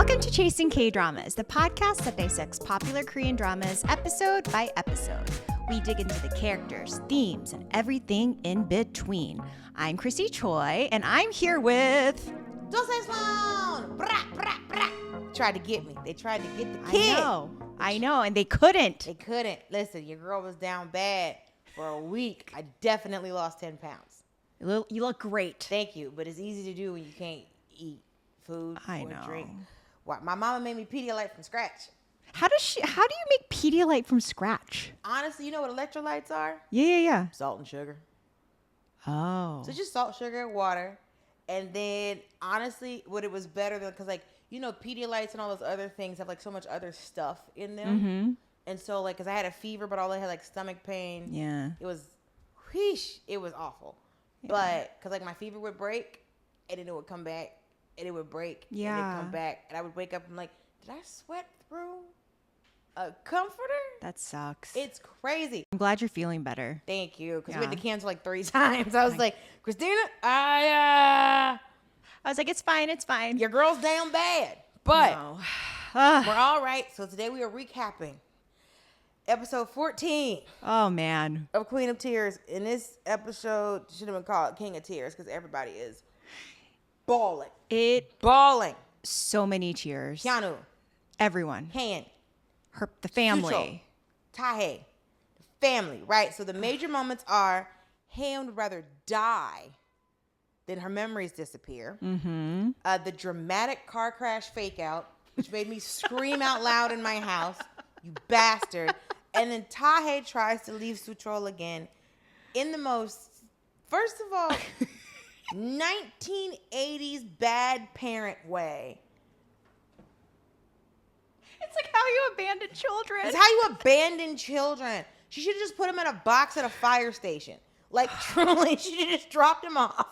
Welcome to Chasing K-Dramas, the podcast that dissects popular Korean dramas episode by episode. We dig into the characters, themes, and everything in between. I'm Chrissy Choi, and I'm here with... Dulcé Sloan! Brah, brah, brah. Tried to get me. They tried to get the kid. I know, and they couldn't. They couldn't. Listen, your girl was down bad for a week. I definitely lost 10 pounds. You look great. Thank you, but it's easy to do when you can't eat food or drink. Wow, my mama made me Pedialyte from scratch. How do you make Pedialyte from scratch? Honestly, you know what electrolytes are? Yeah. Salt and sugar. Oh. So just salt, sugar, and water. And then, honestly, what it was better than, because, like, you know, Pedialytes and all those other things have, like, so much other stuff in them. Mm-hmm. And so, like, because I had a fever, but all I had, like, stomach pain. Yeah. It was, wheesh, it was awful. Yeah. But, because, like, my fever would break, and then it would come back, and it would break, and it would come back. And I would wake up and, like, did I sweat through a comforter? That sucks. It's crazy. I'm glad you're feeling better. Thank you, because we had to cancel, like, 3 times. I was like, Christina, I was like, it's fine. Your girl's down bad. But no. We're all right. So today we are recapping episode 14. Oh, man. Of Queen of Tears. And this episode should have been called King of Tears because everybody is bawling. Bawling. So many tears. Hyunwoo. Everyone. Haein. The family. Soocheol. Dahye. The family, right? So the major moments are Haein would rather die than her memories disappear. Mm-hmm. The dramatic car crash fake out, which made me scream out loud in my house, you bastard. And then Dahye tries to leave Soocheol again in the most, first of all, 1980s bad parent way. It's like how you abandon children. It's how you abandon children. She should have just put them in a box at a fire station. Like, truly, she should have just dropped them off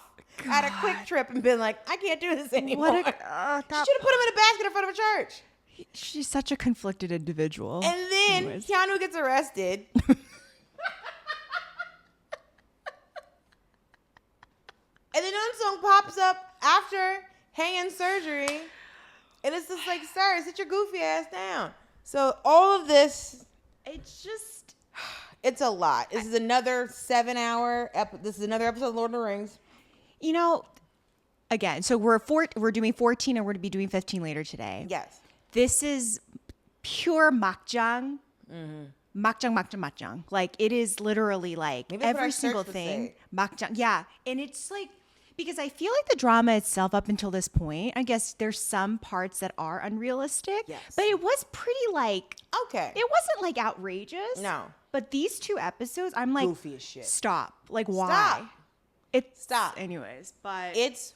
at a quick trip and been like, I can't do this anymore. She should have put him in a basket in front of a church. She's such a conflicted individual. And then Hyunwoo gets arrested. And then Eunsung pops up after Haein's surgery. And it's just like, sir, sit your goofy ass down. So all of this, it's a lot. This is another 7-hour this is another episode of Lord of the Rings. You know, again, so we're doing 14 and we're going to be doing 15 later today. Yes. This is pure makjang. Mm-hmm. Makjang. Like, it is literally like maybe every single thing. Makjang. Yeah. And it's like, because I feel like the drama itself up until this point, I guess there's some parts that are unrealistic. Yes. But it was pretty like, okay. It wasn't like outrageous. No. But these 2 episodes, I'm like, goofy as shit. Stop. Like, why? Stop. Anyways, but it's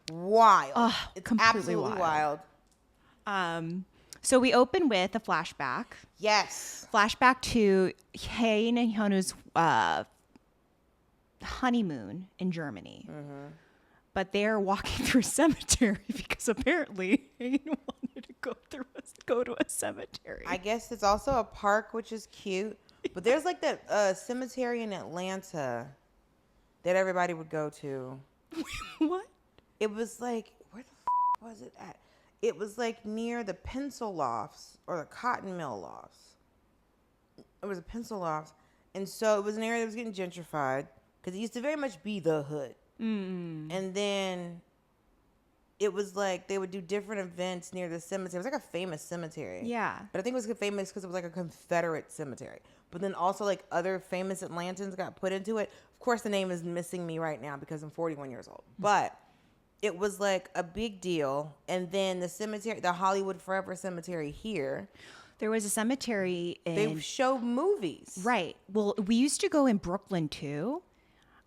wild. It's completely absolutely wild. So we open with a flashback. Yes. Flashback to Haein and Hyunwoo's honeymoon in Germany. Mm-hmm. But they're walking through a cemetery because apparently Haein wanted to go to a cemetery. I guess it's also a park, which is cute. But there's like that cemetery in Atlanta that everybody would go to. What? It was like, where the was it at? It was like near the pencil lofts or the cotton mill lofts. It was a pencil loft. And so it was an area that was getting gentrified because it used to very much be the hood. Mm. And then it was like they would do different events near the cemetery. It was like a famous cemetery. Yeah. But I think it was famous because it was like a Confederate cemetery. But then also like other famous Atlantans got put into it. Of course, the name is missing me right now because I'm 41 years old. But it was like a big deal. And then the cemetery, the Hollywood Forever Cemetery here. There was a cemetery They show movies. Right. Well, we used to go in Brooklyn too.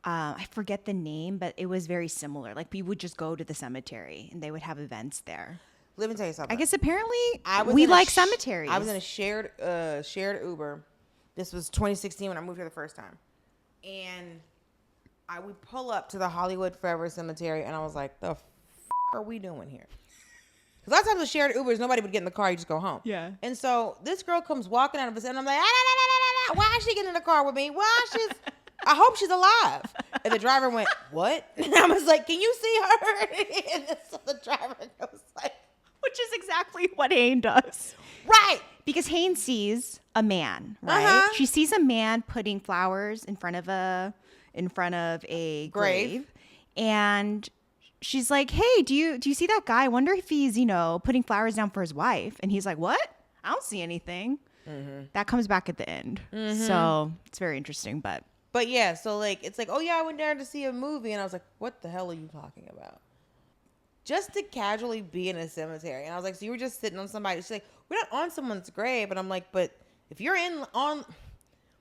I forget the name, but it was very similar. Like, we would just go to the cemetery and they would have events there. Let me tell you something. I guess apparently we like cemeteries. I was in a shared Uber. This was 2016 when I moved here the first time. And I would pull up to the Hollywood Forever Cemetery and I was like, the are we doing here? Because a lot of times with shared Ubers, nobody would get in the car. You just go home. Yeah. And so this girl comes walking out of us and I'm like, why is she getting in the car with me? I hope she's alive. And the driver went, what? And I was like, can you see her? And so the driver was like, What Which is exactly what Haein does. Right. Because Haein sees a man, right? She sees a man putting flowers in front of a grave. And she's like, hey, do you see that guy? I wonder if he's, putting flowers down for his wife. And he's like, what? I don't see anything. That comes back at the end. So it's very interesting. But yeah, so like, it's like, oh yeah, I went there to see a movie. And I was like, what the hell are you talking about? Just to casually be in a cemetery. And I was like, so you were just sitting on somebody. She's like, we're not on someone's grave. And I'm like, but if you're on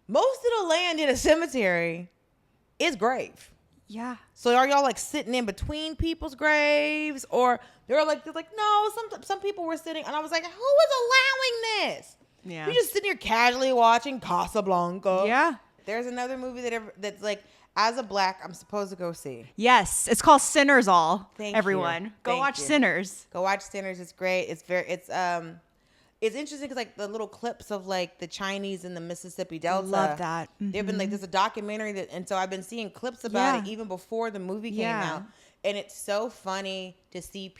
most of the land in a cemetery is grave. yeah. So are y'all like sitting in between people's graves? Or they're like, no, some people were sitting. And I was like, who is allowing this? Yeah. You're just sitting here casually watching Casablanca. Yeah. There's another movie that's like, as a Black, I'm supposed to go see. Yes. It's called Sinners All. Thank everyone. you. Go Thank watch you. Sinners. Go watch Sinners. It's great. It's interesting because like the little clips of like the Chinese in the Mississippi Delta. Love that. There've been like, there's a documentary and so I've been seeing clips about it even before the movie came out. And it's so funny to see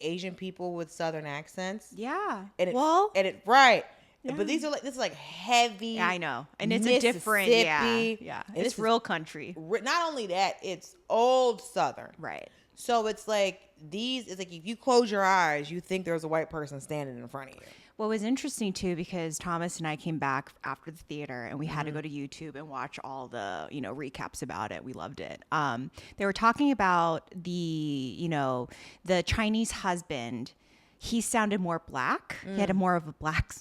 Asian people with Southern accents. Yeah. Right. Yeah. But this is like heavy. Yeah, I know. And it's a different, yeah. It's real country. Not only that, it's old Southern. Right. So it's like it's like if you close your eyes, you think there's a white person standing in front of you. What was interesting too, because Thomas and I came back after the theater and we had to go to YouTube and watch all the, recaps about it. We loved it. They were talking about the Chinese husband. He sounded more Black. He had more of a black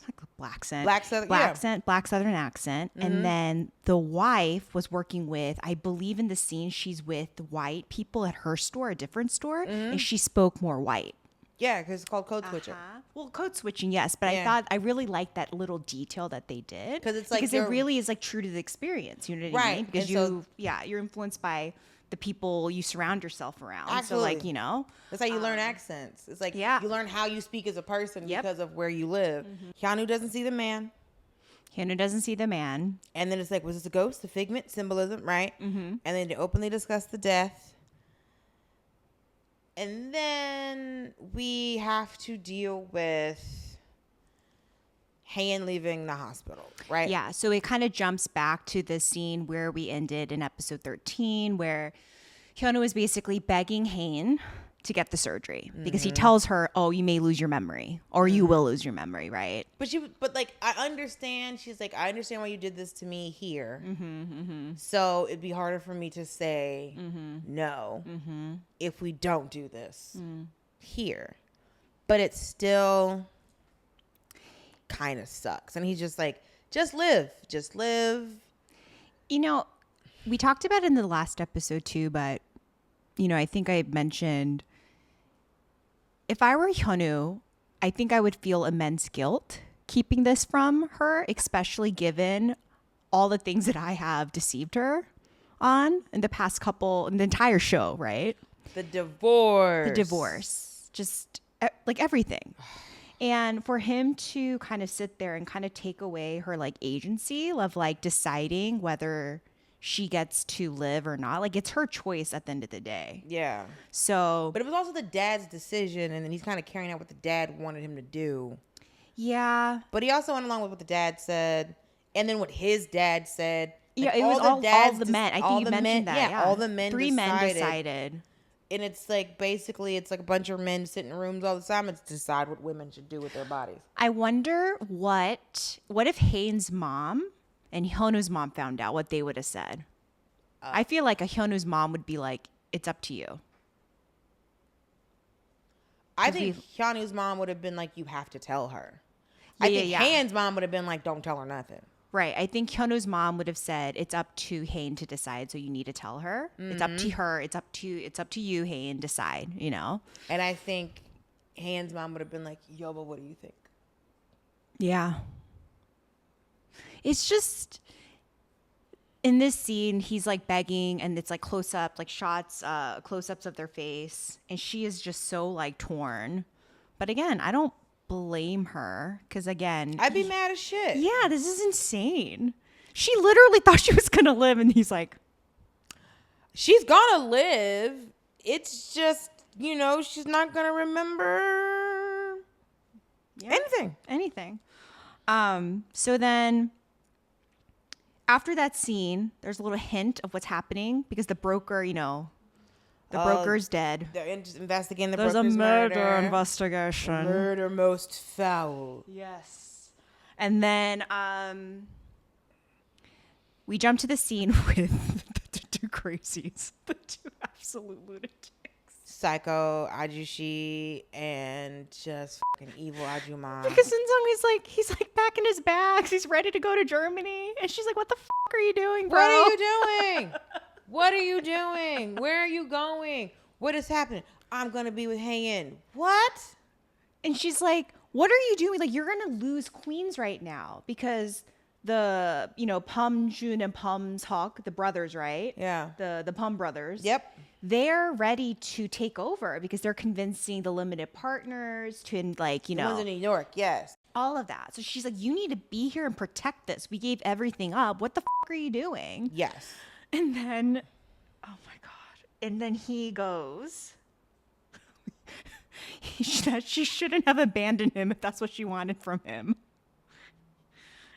Southern accent. And then the wife was working with, I believe in the scene, she's with white people at her store, a different store, and she spoke more white. Yeah, because it's called code switching. Well, code switching, yes, but I really liked that little detail that they did because it really is like true to the experience. You know what I mean? Because you're influenced by the people you surround yourself around. Absolutely. So like, that's how you learn accents. It's like you learn how you speak as a person because of where you live. Hyunwoo doesn't see the man. And then it's like, was this a ghost, a figment, symbolism, right? And then they openly discuss the death. And then we have to deal with Haein leaving the hospital, right? Yeah, so it kind of jumps back to the scene where we ended in episode 13, where Hyunwoo is basically begging Haein to get the surgery because he tells her, oh, you may lose your memory or you will lose your memory, right? But like, I understand. She's like, I understand why you did this to me here. So it'd be harder for me to say no if we don't do this here. But it still kind of sucks. And he's just like, just live. We talked about it in the last episode too, but I think I mentioned if I were Hyunwoo, I think I would feel immense guilt keeping this from her, especially given all the things that I have deceived her on in the entire show, right? The divorce. Just like everything. And for him to kind of sit there and kind of take away her like agency of like deciding whether she gets to live or not, like it's her choice at the end of the day. Yeah. So, but it was also the dad's decision, and then he's kind of carrying out what the dad wanted him to do. Yeah. But he also went along with what the dad said, and then what his dad said. Yeah, it was all the men. I think you mentioned that. Yeah, all the men. Three men decided. And it's like basically it's like a bunch of men sitting in rooms all the time and decide what women should do with their bodies. I wonder what if Haein's mom and Hyunwoo's mom found out, what they would have said. I feel like a Hyunwoo's mom would be like, it's up to you. I think Hyunwoo's mom would have been like, you have to tell her. I think Haein's mom would have been like, don't tell her nothing. Right. I think Hyunwoo's mom would have said, it's up to Haein to decide, so you need to tell her. It's up to her. It's up to you, Haein, decide, And I think Haein's mom would have been like, yo, but what do you think? Yeah. It's just in this scene, he's like begging and it's like close up, like shots, close-ups of their face. And she is just so like torn. But again, I don't blame her because again, I'd be mad as shit. Yeah, this is insane. She literally thought she was going to live and he's like, she's gonna live. It's just, she's not going to remember Yeah. Anything. So then after that scene, there's a little hint of what's happening because the broker, the broker's dead. They're investigating the There's broker's a murder investigation. Murder most foul. Yes. And then we jump to the scene with the two crazies, the two absolute lunatics. Psycho Ajushi and just fucking evil Ajuma. Because Eunsung he's like back in his bags. He's ready to go to Germany. And she's like, what the fuck are you doing, bro? What are you doing? What are you doing? Where are you going? What is happening? I'm going to be with Haein. What? And she's like, what are you doing? Like, you're going to lose queens right now because the, Pum Jun and Pum's Hawk, the brothers, right? Yeah. The Pum brothers. Yep. They're ready to take over because they're convincing the limited partners to, the ones in New York, yes. all of that. So she's like, you need to be here and protect this. We gave everything up. What the fuck are you doing? Yes. And then, oh my God. And then he goes, she shouldn't have abandoned him if that's what she wanted from him.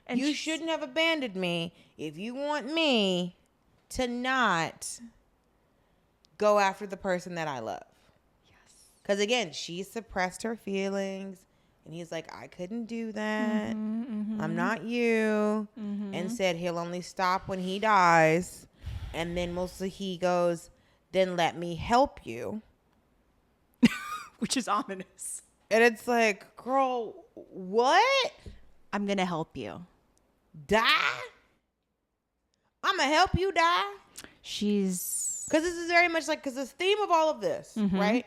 And you shouldn't have abandoned me if you want me to not go after the person that I love. Yes. Because again, she suppressed her feelings. And he's like, I couldn't do that. I'm not you. And said he'll only stop when he dies. And then Moh Seul Hee goes, then let me help you. Which is ominous. And it's like, girl, what? I'm going to help you. Die? I'm going to help you die? She's... Because this is very much like, because the theme of all of this, right?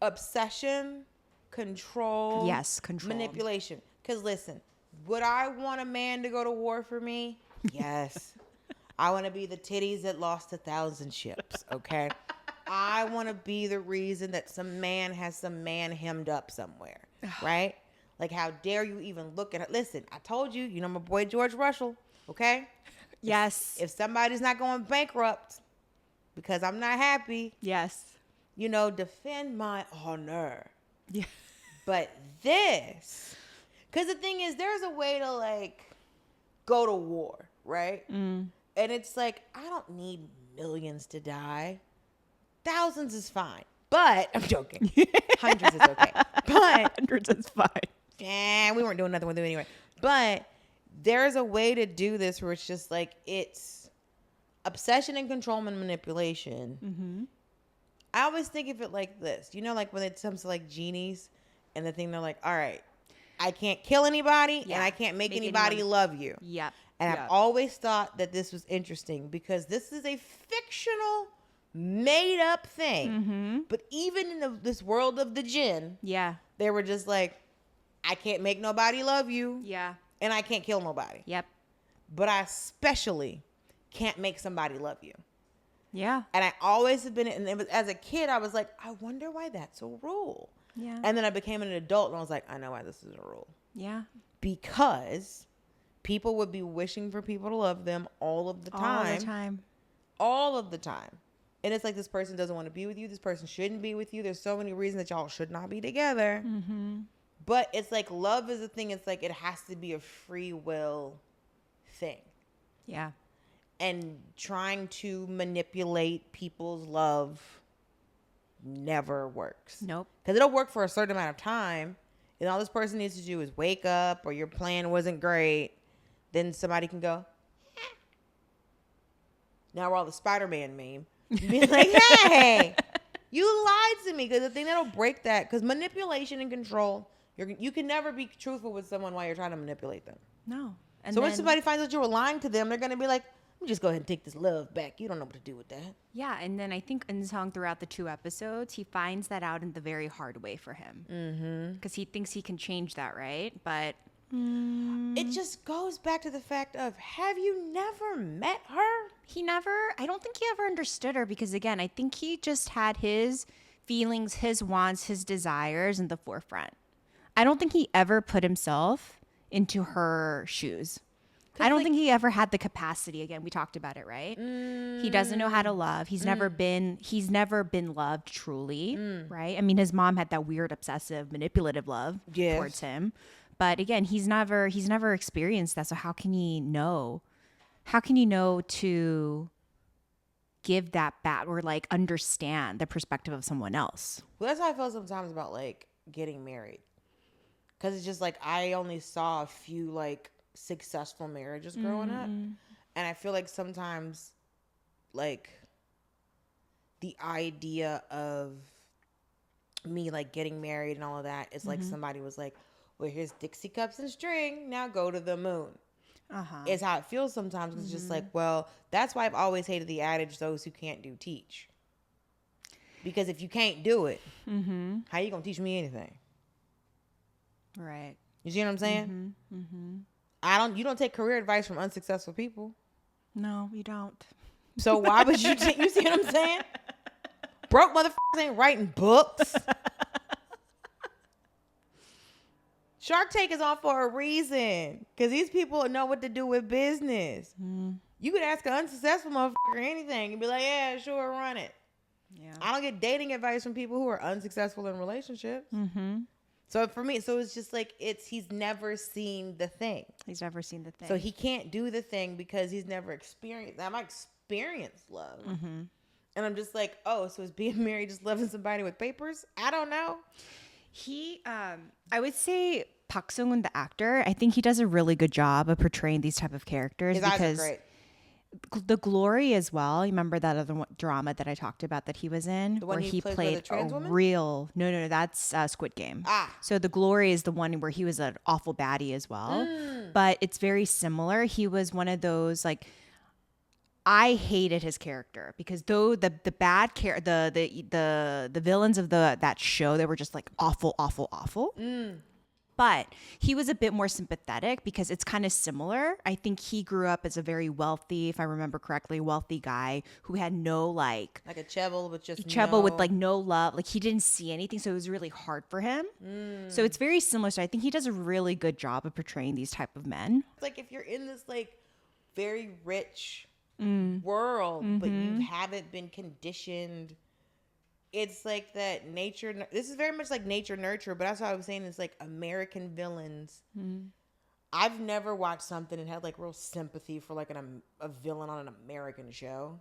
Obsession, control. Yes, control. Manipulation. Because listen, would I want a man to go to war for me? Yes. I want to be the titties that lost 1,000 ships, okay? I want to be the reason that some man has some man hemmed up somewhere, right? Like, how dare you even look at her? Listen, I told you, my boy George Russell, okay? Yes. If somebody's not going bankrupt because I'm not happy, yes. Defend my honor. Yeah. But this, because the thing is, there's a way to, like, go to war, right? And it's like, I don't need millions to die. Thousands is fine. But, I'm joking. Hundreds is okay. But, hundreds is fine. We weren't doing nothing with it anyway. But there's a way to do this where it's just like, it's obsession and control and manipulation. I always think of it like this. Like when it comes to like genies and the thing, they're like, all right, I can't kill anybody and I can't make anybody love you. Yep. And I've always thought that this was interesting because this is a fictional, made up thing. But even in this world of the jinn, they were just like, I can't make nobody love you. Yeah. And I can't kill nobody. Yep. But I especially can't make somebody love you. Yeah. And I always have been, and it was, as a kid, I was like, I wonder why that's a rule. Yeah. And then I became an adult and I was like, I know why this is a rule. Yeah. Because people would be wishing for people to love them all of the time. All the time. All of the time. And it's like, this person doesn't want to be with you. This person shouldn't be with you. There's so many reasons that y'all should not be together. But it's like, love is a thing. It's like, it has to be a free will thing. Yeah. And trying to manipulate people's love never works. Nope. Because it'll work for a certain amount of time. And all this person needs to do is wake up, or your plan wasn't great. Then somebody can go, eh. Now we're all the Spider-Man meme. Be like, hey, you lied to me. Because the thing that'll break that, because manipulation and control, you can never be truthful with someone while you're trying to manipulate them. No. And so when somebody finds out you were lying to them, they're going to be like, just go ahead and take this love back. You don't know what to do with that. Yeah, and then I think Eunsung throughout the 2 episodes, he finds that out in the very hard way for him. Because he thinks he can change that, right? But it just goes back to the fact of, have you never met her? I don't think he ever understood her because, again, I think he just had his feelings, his wants, his desires in the forefront. I don't think he ever put himself into her shoes. I don't think he ever had the capacity. Again, we talked about it, right? He doesn't know how to love. He's never been loved truly, right? I mean, his mom had that weird, obsessive, manipulative love towards him. But again, he's never experienced that. So how can he know? How can you know to give that back or like understand the perspective of someone else? Well, that's how I feel sometimes about like getting married. Because it's just like I only saw a few like successful marriages growing up, and I feel like sometimes like the idea of me like getting married and all of that is like somebody was like, well, here's Dixie cups and string, now go to the moon. Is how it feels sometimes. It's just like, well, that's why I've always hated the adage, those who can't do teach, because if you can't do it, how you gonna teach me anything? Right. You see what I'm saying? You don't take career advice from unsuccessful people. No, you don't. So why would you you see what I'm saying? Broke motherfuckers ain't writing books. Shark Tank is on for a reason. Because these people know what to do with business. You could ask an unsuccessful motherfucker anything and be like, yeah, sure, run it. Yeah. I don't get dating advice from people who are unsuccessful in relationships. So for me, it's just like he's never seen the thing. He's never seen the thing. So he can't do the thing because he's never experienced. I'm experienced love. And I'm just like, oh, so is being married just loving somebody with papers? I don't know. I would say Park Sung-hoon, the actor, I think he does a really good job of portraying these type of characters. His eyes are great. The Glory as well. You remember that other drama that I talked about that he was in, the one where he played a trans woman? No, that's Squid Game. So The Glory is the one where he was an awful baddie as well, but it's very similar. He was one of those like, I hated his character because though the bad the villains of that show, they were just like awful. But he was a bit more sympathetic because it's kind of similar. I think he grew up as a very wealthy, if I remember correctly, wealthy guy who had no like a Chebble with like no love. Like he didn't see anything. So it was really hard for him. So it's very similar. So I think he does a really good job of portraying these type of men. It's like if you're in this like very rich world, but you haven't been conditioned. It's like that nature. This is very much like nature nurture, but that's what I was saying. It's like American villains. I've never watched something and had like real sympathy for like a villain on an American show.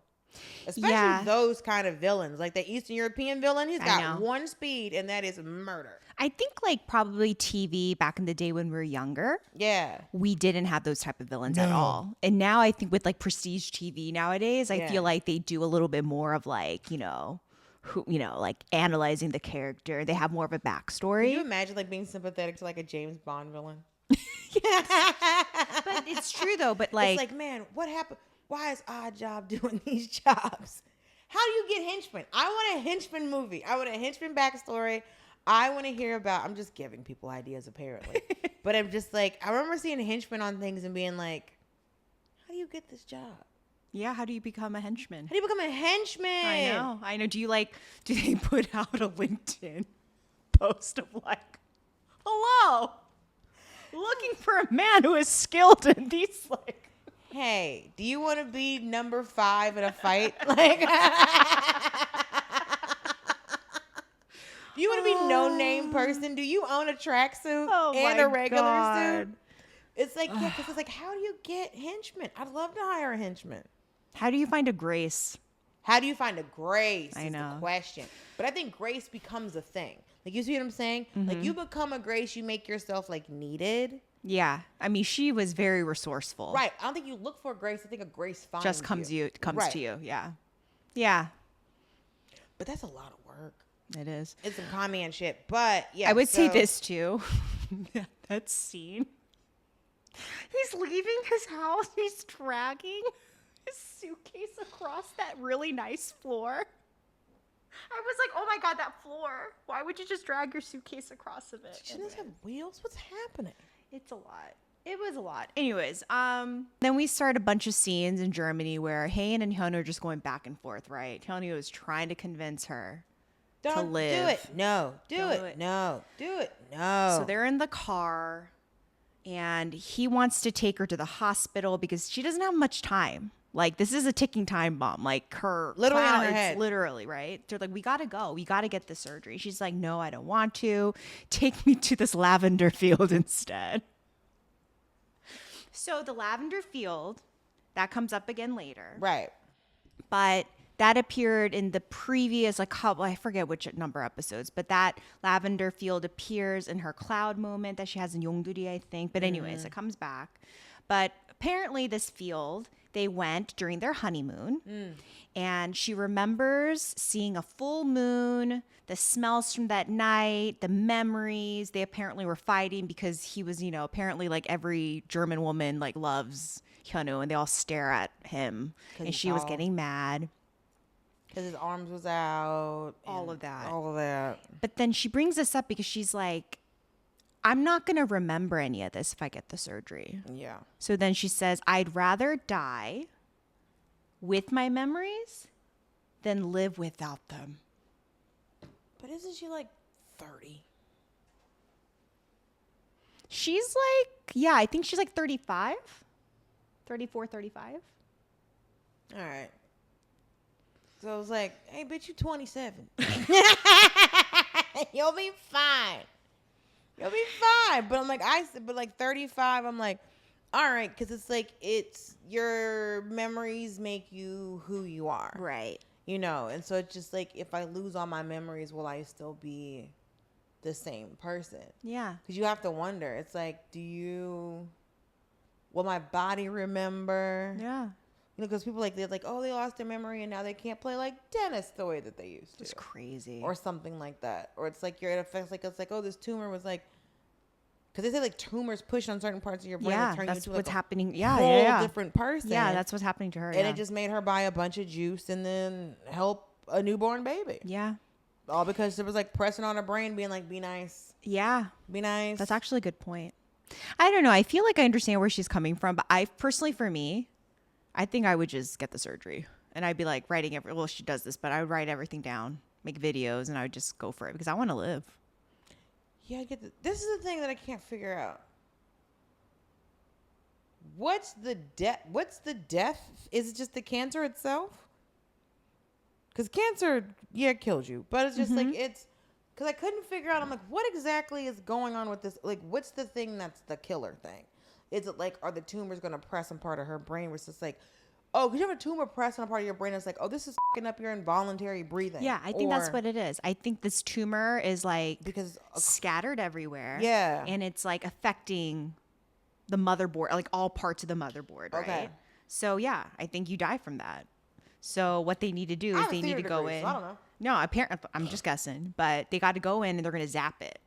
Especially those kind of villains, like the Eastern European villain. He's got one speed, and that is murder. I think like probably TV back in the day when we were younger. Yeah. We didn't have those type of villains at all. And now I think with like prestige TV nowadays, I feel like they do a little bit more of like, like analyzing the character. They have more of a backstory. Can you imagine like being sympathetic to like a James Bond villain? But it's true though. But like, it's like, man, what happened? Why is Odd Job doing these jobs? How do you get henchmen? I want a henchman movie. I want a henchman backstory. I want to hear about. I'm just giving people ideas apparently, but I'm just like, I remember seeing henchmen on things and being like, how do you get this job? Yeah, how do you become a henchman? How do you become a henchman? I know. Do they put out a LinkedIn post of like, hello, looking for a man who is skilled in these like. Hey, do you want to be number 5 in a fight? Like, do you want to be no-name person? Do you own a tracksuit and a regular suit? It's like, because it's like, how do you get henchmen? I'd love to hire a henchman. How do you find a grace? How do you find a grace? I know. Is the question. But I think grace becomes a thing. Like, you see what I'm saying? Like, you become a grace, you make yourself like needed. Yeah. I mean, she was very resourceful. Right. I don't think you look for a grace. I think a grace finds just comes to you. Yeah. Yeah. But that's a lot of work. It is. It's some con man shit. But yeah. I would say this too. That scene. He's leaving his house. He's dragging his suitcase across that really nice floor. I was like, oh my God, that floor. Why would you just drag your suitcase across of it? She doesn't have wheels? What's happening? It's a lot. It was a lot. Anyways, then we start a bunch of scenes in Germany where Haein and Hyunwoo are just going back and forth, right? Hyunwoo is trying to convince her to live. Do it. No. Do it. No. Do it. No. So they're in the car And he wants to take her to the hospital because she doesn't have much time. Like, this is a ticking time bomb. Like, her literally cloud, in her head. Literally, right? They're like, we got to go. We got to get the surgery. She's like, no, I don't want to. Take me to this lavender field instead. So the lavender field, that comes up again later. Right. But that appeared in the previous, like, couple, I forget which number episodes, but that lavender field appears in her cloud moment that she has in Yongduri, I think. But anyways, it comes back. But apparently this field, they went during their honeymoon. And she remembers seeing a full moon, the smells from that night, the memories. They apparently were fighting because he was, you know, apparently like every German woman like loves Hyunwoo, and they all stare at him. And she was getting mad. Because his arms was out. All of that. All of that. But then she brings this up because she's like, I'm not going to remember any of this if I get the surgery. Yeah. So then she says, I'd rather die with my memories than live without them. But isn't she like 30? She's like, yeah, I think she's like 35, 34, 35. All right. So I was like, hey, bitch, you 27. You'll be fine. You'll be fine. But I'm like, but like 35, I'm like, all right, because it's like, it's your memories make you who you are. Right. You know, and so it's just like, if I lose all my memories, will I still be the same person? Yeah. Because you have to wonder. It's like, will my body remember? Yeah. You know, because people they're like, oh, they lost their memory and now they can't play like tennis the way that they used to. It's crazy. Or something like that. Or it's like, it affects, like, it's like, oh, this tumor was like, because they say like tumors push on certain parts of your brain. Yeah, turn that's you into what's like happening. a Yeah, whole yeah. different person. Yeah, that's what's happening to her. And it just made her buy a bunch of juice and then help a newborn baby. Yeah. All because it was like pressing on her brain, being like, be nice. Yeah. Be nice. That's actually a good point. I don't know. I feel like I understand where she's coming from, but I personally, for me, I think I would just get the surgery. And I'd be like writing well, she does this, but I would write everything down, make videos, and I would just go for it because I want to live. Yeah, I get this is the thing that I can't figure out. What's the death? Is it just the cancer itself? Because cancer, yeah, kills you. But it's just like, it's, because I couldn't figure out, I'm like, what exactly is going on with this? Like, what's the thing that's the killer thing? Is it like, are the tumors going to press on part of her brain where it's just like, oh, because you have a tumor pressing on part of your brain, it's like, oh, this is fucking up your involuntary breathing. Yeah, I think that's what it is. I think this tumor is like because scattered everywhere. Yeah. And it's like affecting the motherboard, like all parts of the motherboard, right? Okay. So yeah, I think you die from that. So what they need to do is they need to go in. So I don't know. No, apparently I'm just guessing, but they got to go in and they're going to zap it.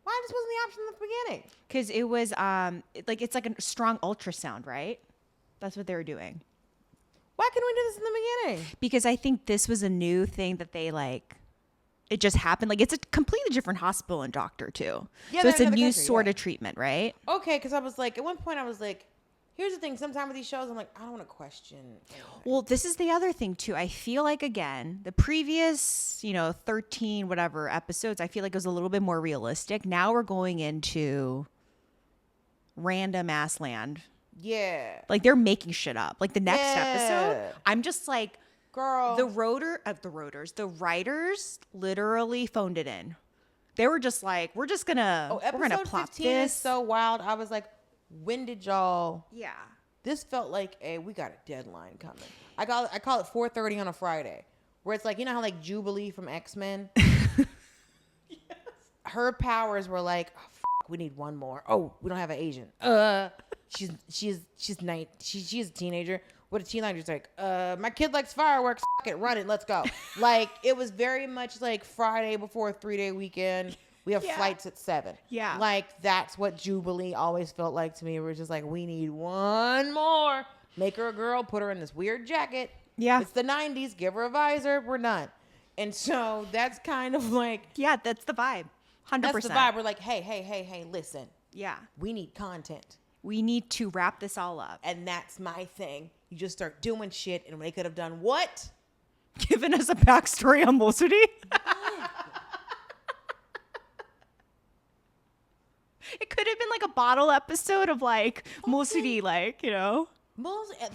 Why this wasn't the option in the beginning? Because it was it's like a strong ultrasound, right? That's what they were doing. Why couldn't we do this in the beginning? Because I think this was a new thing that they like. It just happened. Like, it's a completely different hospital and doctor too. Yeah, so it's a new country, sort of treatment, right? Okay, because I was like, at one point I was like, here's the thing. Sometimes with these shows, I'm like, I don't want to question anything. Well, this is the other thing too. I feel like, again, the previous, 13 whatever episodes, I feel like it was a little bit more realistic. Now we're going into random ass land. Yeah. Like, they're making shit up. Like, the next episode, I'm just like, girl, the writers literally phoned it in. They were just like, we're gonna plot 15 this. is so wild. I was like, when did y'all? Yeah. This felt like we got a deadline coming. I call it 4:30 on a Friday, where it's like, you know how like Jubilee from X-Men. Yes. Her powers were like, oh, we need one more. Oh, we don't have an agent. She's a teenager. What a teenager's like, my kid likes fireworks. Fuck it, run it, let's go. Like, it was very much like Friday before a 3-day weekend. We have flights at 7. Yeah. Like, that's what Jubilee always felt like to me. We're just like, we need one more. Make her a girl, put her in this weird jacket. Yeah. It's the 90s, give her a visor, we're done. And so that's kind of like. Yeah, that's the vibe. 100%. That's the vibe. We're like, hey, listen. Yeah. We need content. We need to wrap this all up. And that's my thing. You just start doing shit, and they could have done what? Given us a backstory on Moh Seul Hee. It could have been like a bottle episode of like Moh Seul Hee, like, you know.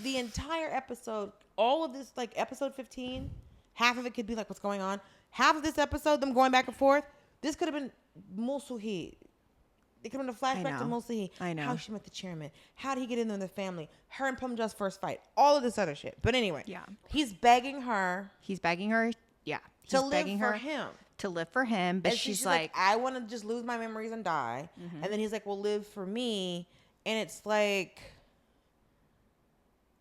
The entire episode, all of this, like episode 15, half of it could be like what's going on. Half of this episode, them going back and forth. This could have been Moh Seul Hee. It could have been a flashback to Moh Seul Hee. I know. How she met the chairman. How did he get in there with the family? Her and Beomja's first fight. All of this other shit. But anyway, he's begging her. He's begging her. Yeah. He's to live begging for her him. To live for him. But And she's like, I want to just lose my memories and die. And then he's like, well, live for me. And it's like,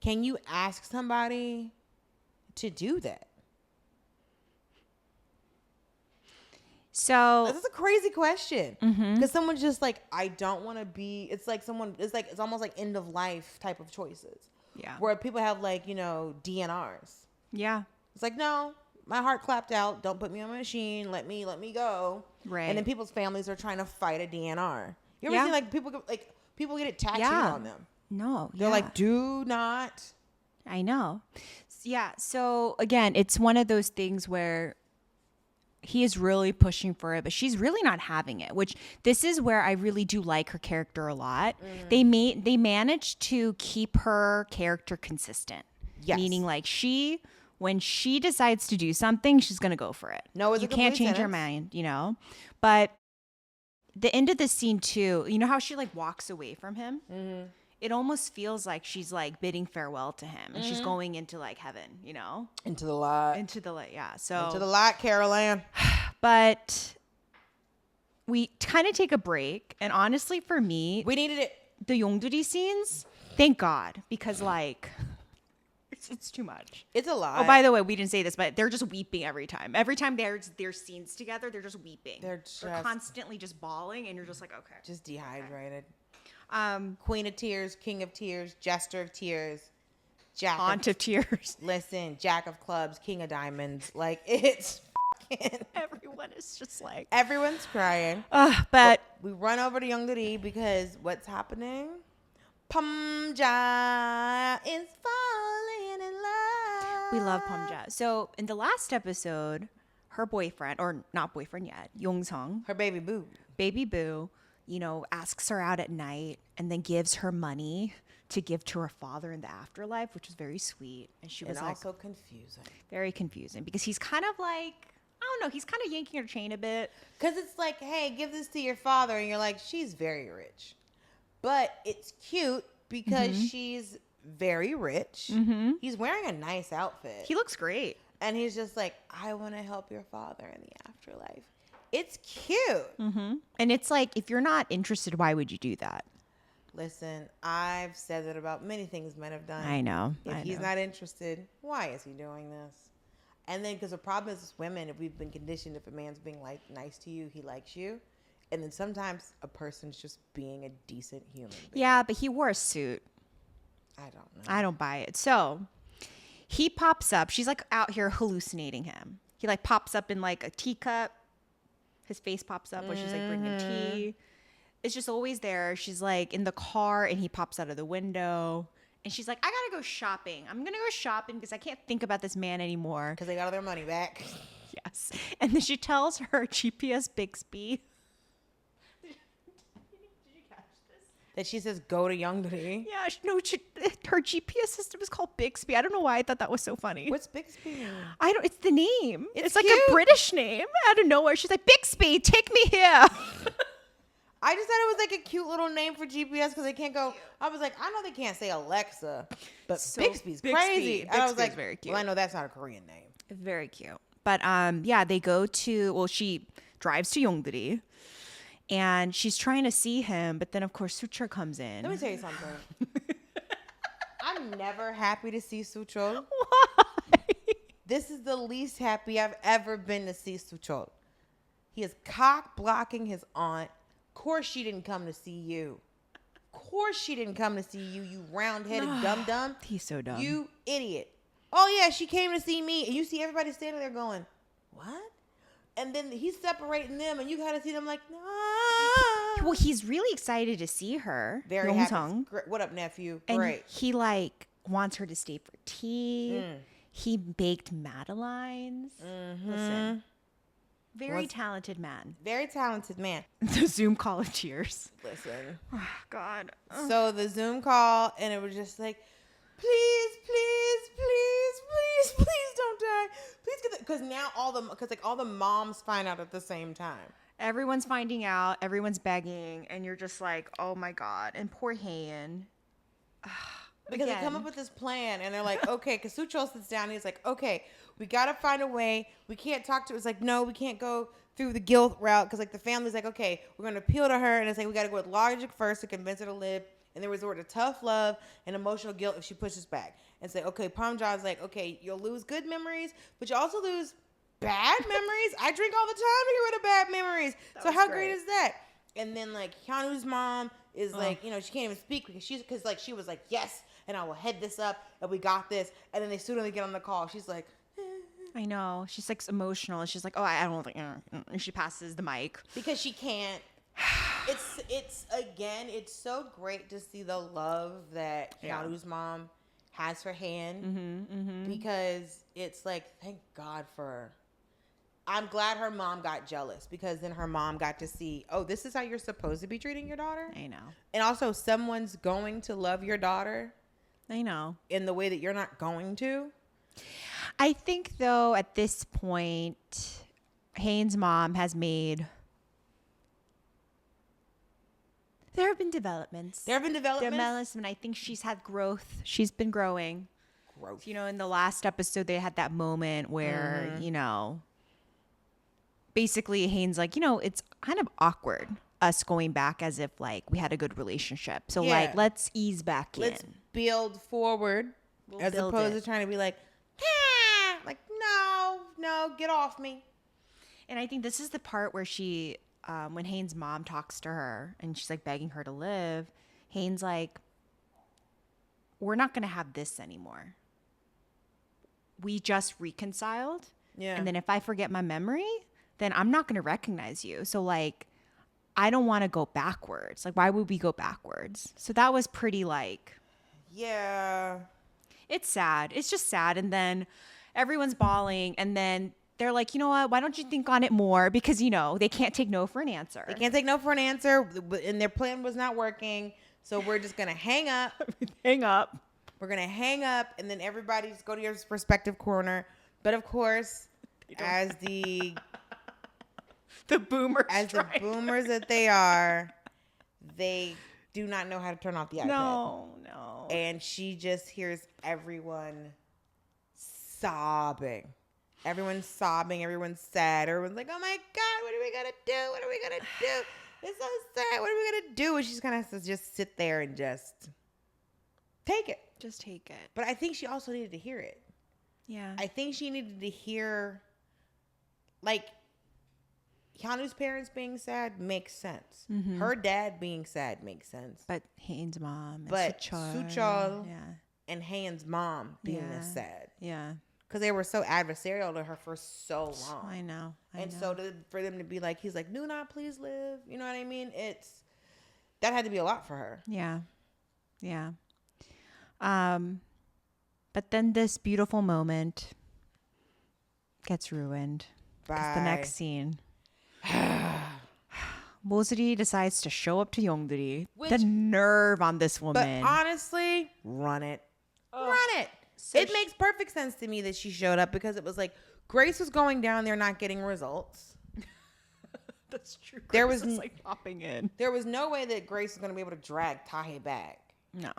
can you ask somebody to do that? So this is a crazy question because someone's just like, I don't want to be. It's like someone. It's almost like end of life type of choices. Yeah. Where people have like, you know, DNRs. Yeah. It's like, no, my heart clapped out. Don't put me on a machine. Let me go. Right. And then people's families are trying to fight a DNR. You ever seen like people get it tattooed on them? No. They're like, do not. I know. Yeah. So again, it's one of those things where he is really pushing for it, but she's really not having it, which this is where I really do like her character a lot. They managed to keep her character consistent. Yes. Meaning like when she decides to do something, she's going to go for it. No, you can't change her mind, you know? But the end of the scene too, you know how she like walks away from him? It almost feels like she's like bidding farewell to him and she's going into like heaven, you know? Into the light. Yeah. So into the light, Carol Ann. But we kind of take a break. And honestly, for me, we needed it. The Yongduri scenes, thank God, because like it's too much. It's a lot. Oh, by the way, we didn't say this, but they're just weeping every time. Every time there's scenes together, they're just weeping. They're constantly just bawling, and you're just like, okay, just dehydrated. Queen of Tears, King of Tears, Jester of Tears, Aunt of Tears. Listen, Jack of Clubs, King of Diamonds. Like, it's fucking... Everyone is just like... Everyone's crying. But we run over to Yongduri because what's happening? Beomja is falling in love. We love Beomja. So, in the last episode, her boyfriend, or not boyfriend yet, Yong Song. Her baby boo, you know, asks her out at night and then gives her money to give to her father in the afterlife, which was very sweet. And she was like, also confusing. Very confusing because he's kind of like, I don't know, he's kind of yanking her chain a bit. Because it's like, hey, give this to your father. And you're like, she's very rich. But it's cute because she's very rich. He's wearing a nice outfit. He looks great. And he's just like, I want to help your father in the afterlife. It's cute. And it's like, if you're not interested, why would you do that? Listen, I've said that about many things men have done. I know. If he's not interested, why is he doing this? And then, because the problem is, as women, if we've been conditioned, if a man's being like nice to you, he likes you. And then sometimes a person's just being a decent human being. Yeah, but he wore a suit. I don't know. I don't buy it. So he pops up. She's like out here hallucinating him. He like pops up in like a teacup. His face pops up when she's like bringing tea. It's just always there. She's like in the car and he pops out of the window. And she's like, I gotta go shopping. I'm gonna go shopping because I can't think about this man anymore. Because they got all their money back. Yes. And then she tells her GPS Bixby. Did you catch this? That she says, go to Yongduri. Yeah, her GPS system is called Bixby. I don't know why I thought that was so funny. What's Bixby? It's the name. It's like cute. a British name out of nowhere. She's like, Bixby, take me here. I just thought it was like a cute little name for GPS because they can't go. I was like, I know they can't say Alexa, but so Bixby's crazy. And I was like, very cute. Well, I know that's not a Korean name. Very cute. But yeah, they go to, well, she drives to Yongduri and she's trying to see him. But then, of course, Soocheol comes in. Let me tell you something. I'm never happy to see Soocheol. Why? This is the least happy I've ever been to see Soocheol. He is cock blocking his aunt. Of course she didn't come to see you. Of course she didn't come to see you, you round-headed dum-dum. He's so dumb. You idiot. Oh, yeah, she came to see me. And you see everybody standing there going, what? And then he's separating them, and you got to see them like, no. Well, he's really excited to see her. Very Yong happy. Song. What up, nephew? And great. he, like, wants her to stay for tea. He baked madeleines. Listen. Very talented man. Very talented man. The Zoom call of tears. Listen. Oh, God. So the Zoom call, and it was just like, please, please, please, please, please don't die. Please get because now all the moms find out at the same time. Everyone's finding out. Everyone's begging, and you're just like, oh my God. And poor Haein. Because they come up with this plan, and they're like, okay, because Soocheol sits down, and he's like, okay, we got to find a way. We can't talk to her. It's like, no, we can't go through the guilt route, because like the family's like, okay, we're going to appeal to her, and it's like, we got to go with logic first to convince her to live, and then resort to tough love and emotional guilt if she pushes back. And say, okay, Beomja's like, okay, you'll lose good memories, but you also lose bad memories. I drink all the time to get rid of bad memories. So how great is that? And then like Hyunwoo's mom is like, you know, she can't even speak because she was like, yes, and I will head this up, and we got this. And then they suddenly get on the call. She's like, I know. She's like emotional. She's like, oh, I don't think. And she passes the mic because she can't. It's so great to see the love that Hyunwoo's mom has for Haein, because it's like, thank God for her. I'm glad her mom got jealous, because then her mom got to see, oh, this is how you're supposed to be treating your daughter. I know. And also, someone's going to love your daughter. I know. In the way that you're not going to. I think, though, at this point, Haein's mom has made... There have been developments. And I think she's had growth. She's been growing. You know, in the last episode, they had that moment where, you know, basically Haein's like, you know, it's kind of awkward us going back as if like we had a good relationship. So like, let's ease back in. Let's build forward as opposed to trying to be like, like, no, get off me. And I think this is the part where she, when Haein's mom talks to her and she's like begging her to live, Haein's like, we're not going to have this anymore. We just reconciled. Yeah. And then if I forget my memory, then I'm not going to recognize you. So like, I don't want to go backwards. Like, why would we go backwards? So that was pretty like. Yeah. It's sad. It's just sad. And then everyone's bawling. And then they're like, you know what? Why don't you think on it more? Because, you know, they can't take no for an answer. And their plan was not working. So we're just going to hang up. We're going to hang up. And then everybody just go to your respective corner. But of course, as the boomers that they are, they do not know how to turn off the iPad. No. And she just hears everyone sobbing. Everyone's sobbing. Everyone's sad. Everyone's like, oh my God, what are we going to do? It's so sad. What are we going to do? And she's going to have to just sit there and just take it. But I think she also needed to hear it. Yeah. I think she needed to hear, like, Hyunwoo's parents being sad makes sense. Mm-hmm. Her dad being sad makes sense. But Haein's mom and Soocheol and Haein's mom being this sad. Yeah. Because they were so adversarial to her for so long. I know. So for them to be like, he's like, do not please live. You know what I mean? That had to be a lot for her. Yeah. Yeah. But then this beautiful moment gets ruined. It's the next scene. Moh Seul Hee decides to show up to Yongduri. The nerve on this woman. But honestly, run it. Run it. So it makes perfect sense to me that she showed up, because it was like Grace was going down there not getting results. That's true. There was like popping in. There was no way that Grace was going to be able to drag Dahye back. No.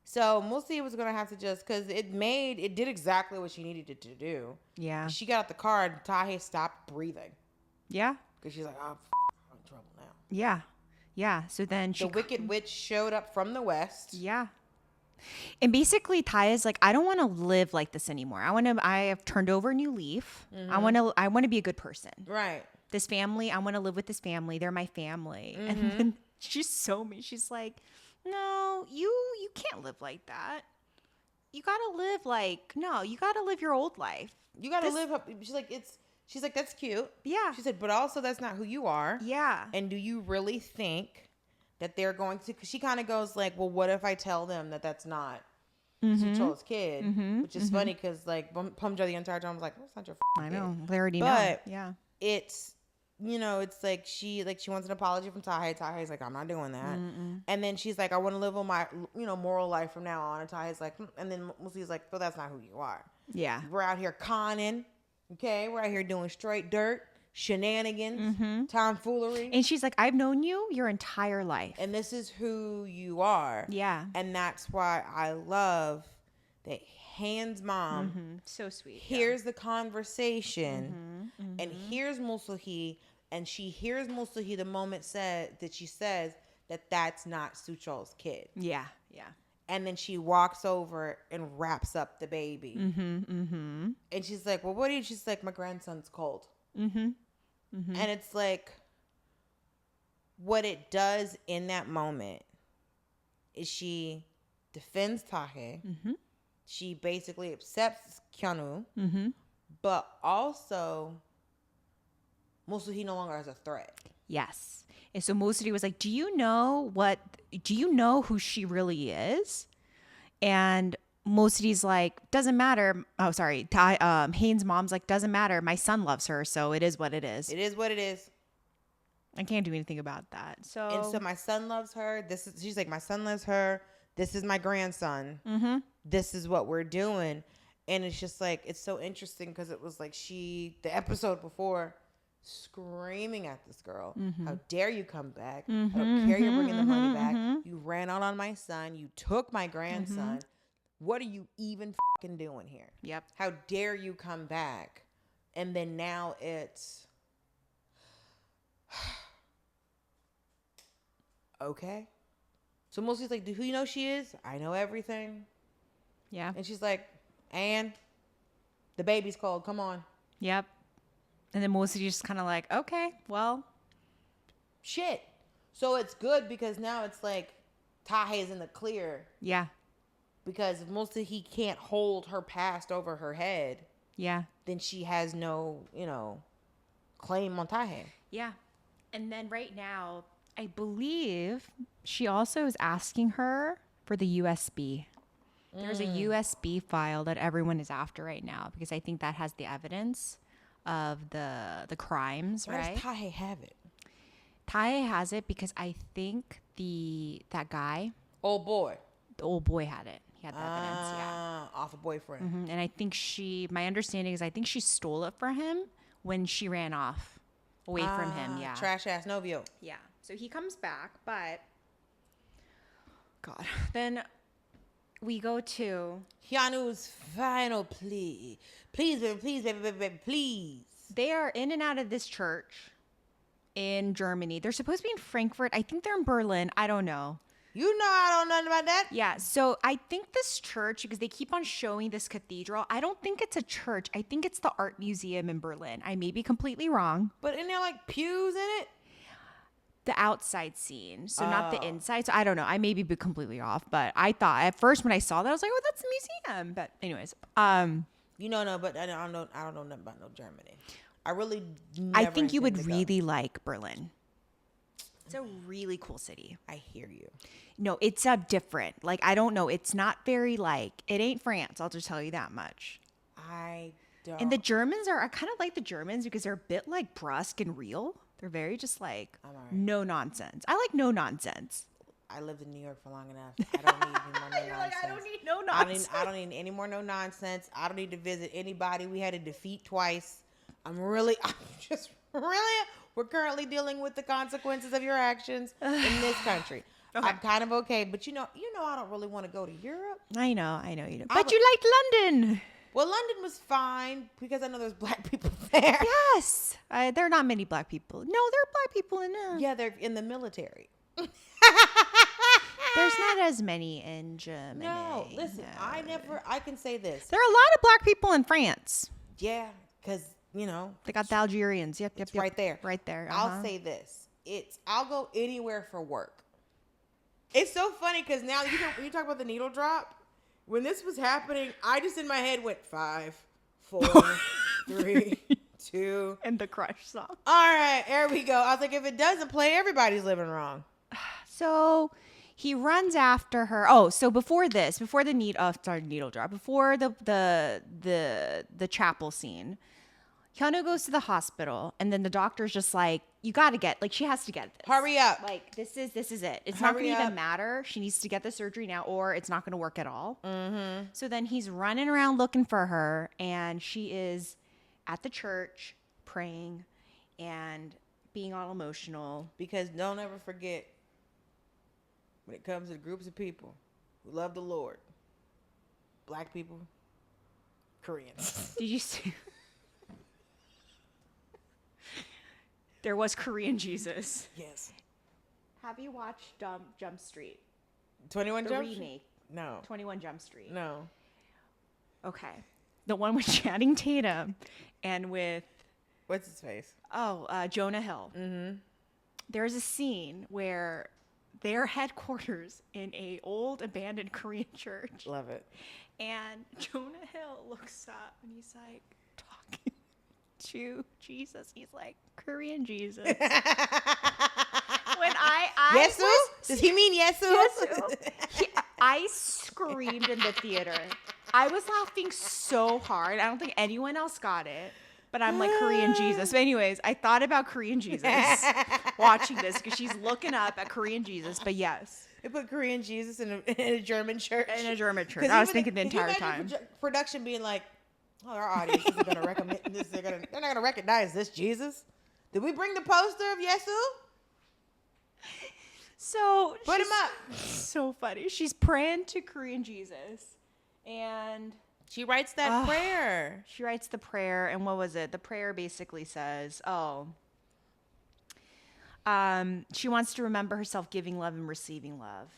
So Moh Seul Hee was going to have to just, because it did exactly what she needed it to do. Yeah. She got out the car and Dahye stopped breathing. Yeah. Because she's like, I'm in trouble now. Yeah. Yeah. So then the Wicked Witch showed up from the west. Yeah. And basically Dahye's like, I don't want to live like this anymore. I have turned over a new leaf. Mm-hmm. I want to be a good person. Right. This family, I want to live with this family. They're my family. Mm-hmm. And then she's so mean. She's like, no, you can't live like that. You got to live you got to live your old life. You got to live up. She's like, that's cute. Yeah. She said, but also that's not who you are. Yeah. And do you really think that they're going to, because she kind of goes like, well, what if I tell them that that's not Soocheol's kid? Mm-hmm. Which is funny, because like Beomja the entire time was like, well, it's not your I know. They already know. But yeah. It's you know, it's like she wants an apology from Dahye. Dahye's like, I'm not doing that. And then she's like, I want to live on my, you know, moral life from now on. And Dahye's like, and then Moh Seul's like, well, that's not who you are. Yeah. We're out here conning. Okay. We're out here doing straight dirt, shenanigans, tomfoolery. And she's like, I've known you your entire life. And this is who you are. Yeah. And that's why I love that Haein's mom. So sweet. Here's the conversation. And here's Moh Seul Hee. And she hears Moh Seul Hee the moment she says that that's not Soocheol's kid. Yeah. Yeah. And then she walks over and wraps up the baby. And she's like, well, what do you? She's like, my grandson's cold. And it's like, what it does in that moment is she defends Dahye. She basically accepts Hyunwoo. But also, Moh Seul Hee no longer has a threat. Yes. And so Moh Seul Hee was like, do you know who she really is? And Moh Seul Hee's like, doesn't matter. Oh, sorry. Haein's mom's like, doesn't matter. My son loves her, so it is what it is. It is what it is. I can't do anything about that. And so my son loves her. She's like, my son loves her. This is my grandson. This is what we're doing. And it's just like, it's so interesting because it was like the episode before, screaming at this girl. How dare you come back? I don't care you're bringing the money back. You ran out on my son. You took my grandson. What are you even fucking doing here? Yep. How dare you come back? And then now it's okay. So Moh Seul's like, who you know she is? I know everything. Yeah. And she's like, and the baby's cold. Come on. Yep. And then Moh Seul just kind of like, okay, well. Shit. So it's good because now it's like Dahye's in the clear. Yeah. Because if Moh Seul Hee can't hold her past over her head. Yeah. Then she has no, claim on Dahye. Yeah. And then right now, I believe she also is asking her for the USB. There's a USB file that everyone is after right now because I think that has the evidence of the crimes, Why right? does Dahye have it? Dahye has it because I think that guy, the old boy had it. He had the evidence, yeah. Off a boyfriend. And I think my understanding is I think she stole it for him when she ran off away from him, yeah. Trash ass novio. Yeah. So he comes back, but God. Then we go to Hyunwoo's final plea. Please, baby, please, baby, baby, baby, please. They are in and out of this church in Germany. They're supposed to be in Frankfurt. I think they're in Berlin. I don't know. You know I don't know nothing about that. Yeah. So I think this church, because they keep on showing this cathedral, I don't think it's a church. I think it's the art museum in Berlin. I may be completely wrong. But isn't there like pews in it? The outside scene, so not the inside. So I don't know. I may be completely off, but I thought at first when I saw that, I was like, "Oh, that's a museum." But anyways, but I don't know nothing about no Germany. I really. I think you would really like Berlin. It's a really cool city. I hear you. No, it's different. Like I don't know. It's not very it ain't France. I'll just tell you that much. I don't. And the Germans I kind of like the Germans because they're a bit brusque and real. They're very just no nonsense. I like no nonsense. I lived in New York for long enough. I don't need any more no You're nonsense. I don't need no nonsense. I don't need any more no nonsense. I don't need to visit anybody we had to defeat twice. We're currently dealing with the consequences of your actions in this country. Okay. I'm kind of okay, but I don't really want to go to Europe. I know you do. But you liked London. Well, London was fine because I know there's black people there. Yes. There are not many black people. No, there are black people in there. Yeah, they're in the military. There's not as many in Germany. No, listen, I can say this. There are a lot of black people in France. Yeah, because, they got the Algerians. Yep. Right there. Right there. I'll say this. I'll go anywhere for work. It's so funny because now, when you talk about the needle drop, when this was happening, I just in my head went 5, 4, 3, 2. And the Crush song. All right, there we go. I was like, if it doesn't play, everybody's living wrong. So he runs after her. Oh, so before the needle drop, before the chapel scene, Hyunwoo goes to the hospital, and then the doctor's just like, you got to get, like, she has to get this. Hurry up. Like, this is it. It's not going to Hurry even up. matter. She needs to get the surgery now, or it's not going to work at all. Mm-hmm. So then he's running around looking for her, and she is at the church praying and being all emotional. Because don't ever forget, when it comes to groups of people who love the Lord, Black people, Koreans. Did you see? There was Korean Jesus. Yes. Have you watched Jump Street? 21 The Jump remake. Street? No. 21 Jump Street. No. Okay. The one with Channing Tatum and with, What's his face? Jonah Hill. Mm-hmm. There's a scene where their headquarters in a old abandoned Korean church. Love it. And Jonah Hill looks up and he's like talking to Jesus. He's like, Korean Jesus. When Yesu? was, Does he mean Yesu? I screamed in the theater. I was laughing so hard. I don't think anyone else got it. But I'm like, Korean Jesus. But anyways, I thought about Korean Jesus watching this because she's looking up at Korean Jesus. But yes. They put Korean Jesus in a German church. In a German church. I was thinking the entire time. Production being like, oh, our audience isn't going to recommend this. They're not going to recognize this Jesus. Did we bring the poster of Yesu? So put him up. So funny. She's praying to Korean Jesus. And she writes that prayer. She writes the prayer. And what was it? The prayer basically says, she wants to remember herself giving love and receiving love.